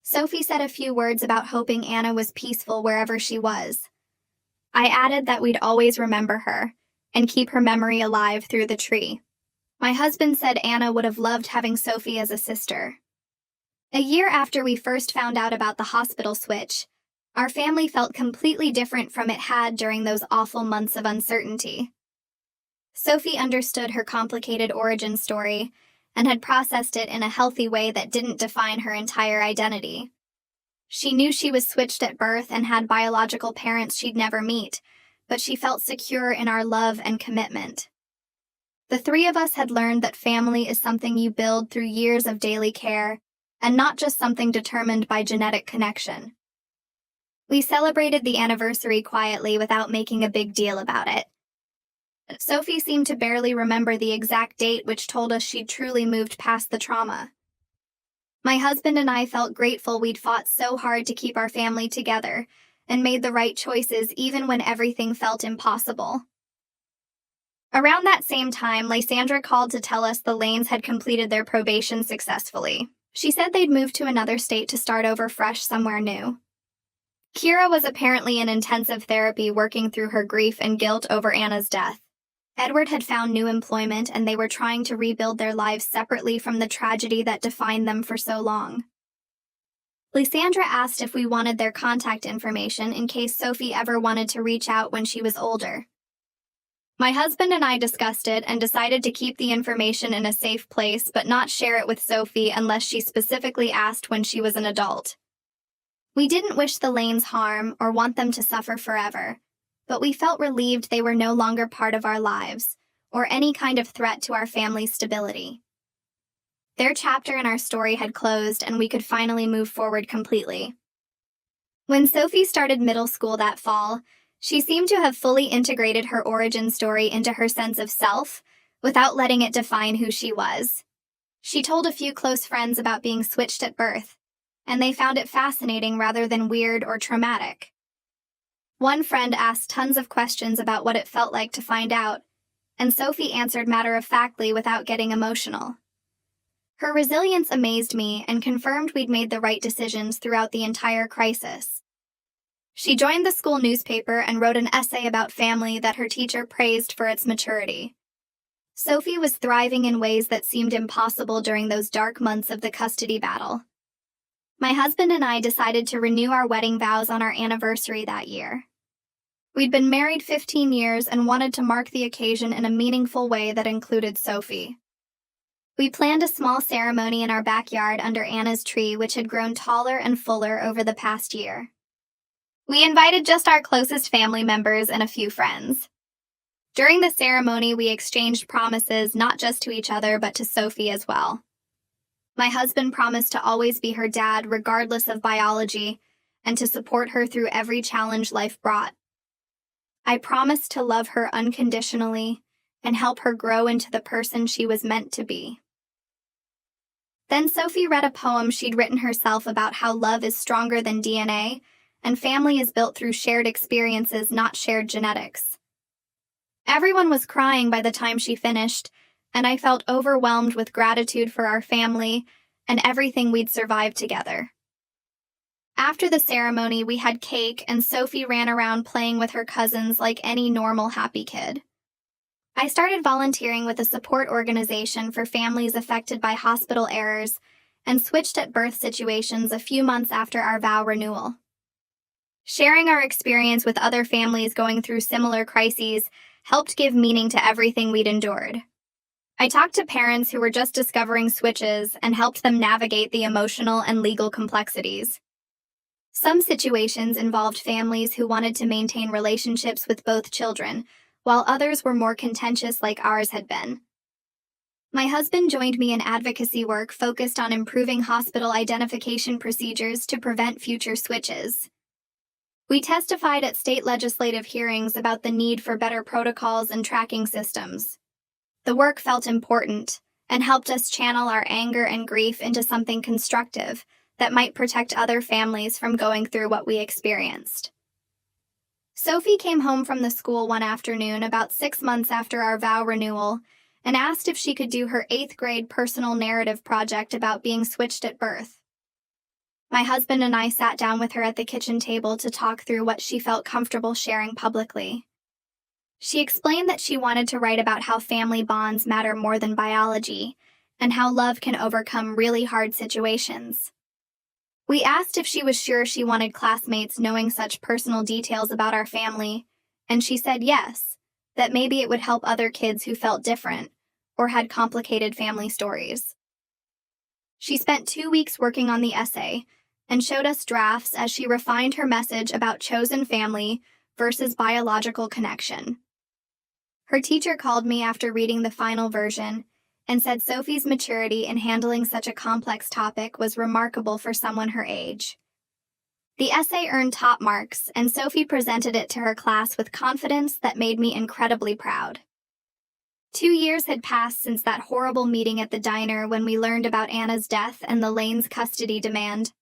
S1: Sophie said a few words about hoping Anna was peaceful wherever she was. I added that we'd always remember her and keep her memory alive through the tree. My husband said Anna would have loved having Sophie as a sister. A year after we first found out about the hospital switch, our family felt completely different from it had during those awful months of uncertainty. Sophie understood her complicated origin story and had processed it in a healthy way that didn't define her entire identity. She knew she was switched at birth and had biological parents she'd never meet, but she felt secure in our love and commitment. The three of us had learned that family is something you build through years of daily care, and not just something determined by genetic connection. We celebrated the anniversary quietly without making a big deal about it. Sophie seemed to barely remember the exact date, which told us she'd truly moved past the trauma. My husband and I felt grateful we'd fought so hard to keep our family together and made the right choices even when everything felt impossible. Around that same time, Lysandra called to tell us the Lanes had completed their probation successfully. She said they'd moved to another state to start over fresh somewhere new. Kira was apparently in intensive therapy working through her grief and guilt over Anna's death. Edward had found new employment, and they were trying to rebuild their lives separately from the tragedy that defined them for so long. Lysandra asked if we wanted their contact information in case Sophie ever wanted to reach out when she was older. My husband and I discussed it and decided to keep the information in a safe place but not share it with Sophie unless she specifically asked when she was an adult. We didn't wish the Lanes harm or want them to suffer forever, but we felt relieved they were no longer part of our lives or any kind of threat to our family's stability. Their chapter in our story had closed, and we could finally move forward completely. When Sophie started middle school that fall, she seemed to have fully integrated her origin story into her sense of self without letting it define who she was. She told a few close friends about being switched at birth, and they found it fascinating rather than weird or traumatic. One friend asked tons of questions about what it felt like to find out, and Sophie answered matter-of-factly without getting emotional. Her resilience amazed me and confirmed we'd made the right decisions throughout the entire crisis. She joined the school newspaper and wrote an essay about family that her teacher praised for its maturity. Sophie was thriving in ways that seemed impossible during those dark months of the custody battle. My husband and I decided to renew our wedding vows on our anniversary that year. We'd been married 15 years and wanted to mark the occasion in a meaningful way that included Sophie. We planned a small ceremony in our backyard under Anna's tree, which had grown taller and fuller over the past year. We invited just our closest family members and a few friends. During the ceremony, we exchanged promises not just to each other but to Sophie as well. My husband promised to always be her dad regardless of biology and to support her through every challenge life brought. I promised to love her unconditionally and help her grow into the person she was meant to be. Then Sophie read a poem she'd written herself about how love is stronger than DNA and family is built through shared experiences, not shared genetics. Everyone was crying by the time she finished, and I felt overwhelmed with gratitude for our family and everything we'd survived together. After the ceremony, we had cake, and Sophie ran around playing with her cousins like any normal, happy kid. I started volunteering with a support organization for families affected by hospital errors and switched at birth situations a few months after our vow renewal. Sharing our experience with other families going through similar crises helped give meaning to everything we'd endured. I talked to parents who were just discovering switches and helped them navigate the emotional and legal complexities. Some situations involved families who wanted to maintain relationships with both children, while others were more contentious like ours had been. My husband joined me in advocacy work focused on improving hospital identification procedures to prevent future switches. We testified at state legislative hearings about the need for better protocols and tracking systems. The work felt important and helped us channel our anger and grief into something constructive that might protect other families from going through what we experienced. Sophie came home from the school one afternoon about 6 months after our vow renewal and asked if she could do her 8th grade personal narrative project about being switched at birth. My husband and I sat down with her at the kitchen table to talk through what she felt comfortable sharing publicly. She explained that she wanted to write about how family bonds matter more than biology and how love can overcome really hard situations. We asked if she was sure she wanted classmates knowing such personal details about our family, and she said yes, that maybe it would help other kids who felt different or had complicated family stories. She spent 2 weeks working on the essay and showed us drafts as she refined her message about chosen family versus biological connection. Her teacher called me after reading the final version and said Sophie's maturity in handling such a complex topic was remarkable for someone her age. The essay earned top marks, and Sophie presented it to her class with confidence that made me incredibly proud. 2 years had passed since that horrible meeting at the diner when we learned about Anna's death and the Lane's custody demand.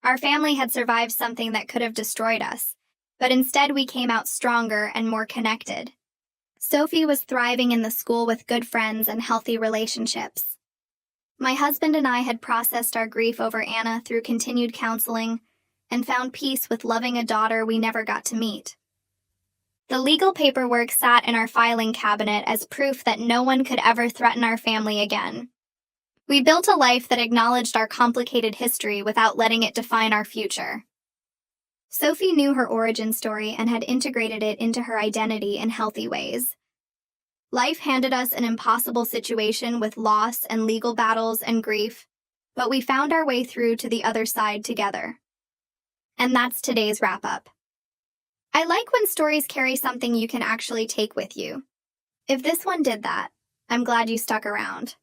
S1: Our family had survived something that could have destroyed us, but instead we came out stronger and more connected. Sophie was thriving in the school with good friends and healthy relationships. My husband and I had processed our grief over Anna through continued counseling and found peace with loving a daughter we never got to meet. The legal paperwork sat in our filing cabinet as proof that no one could ever threaten our family again. We built a life that acknowledged our complicated history without letting it define our future. Sophie knew her origin story and had integrated it into her identity in healthy ways. Life handed us an impossible situation with loss and legal battles and grief, but we found our way through to the other side together. And that's today's wrap-up. I like when stories carry something you can actually take with you. If this one did that, I'm glad you stuck around.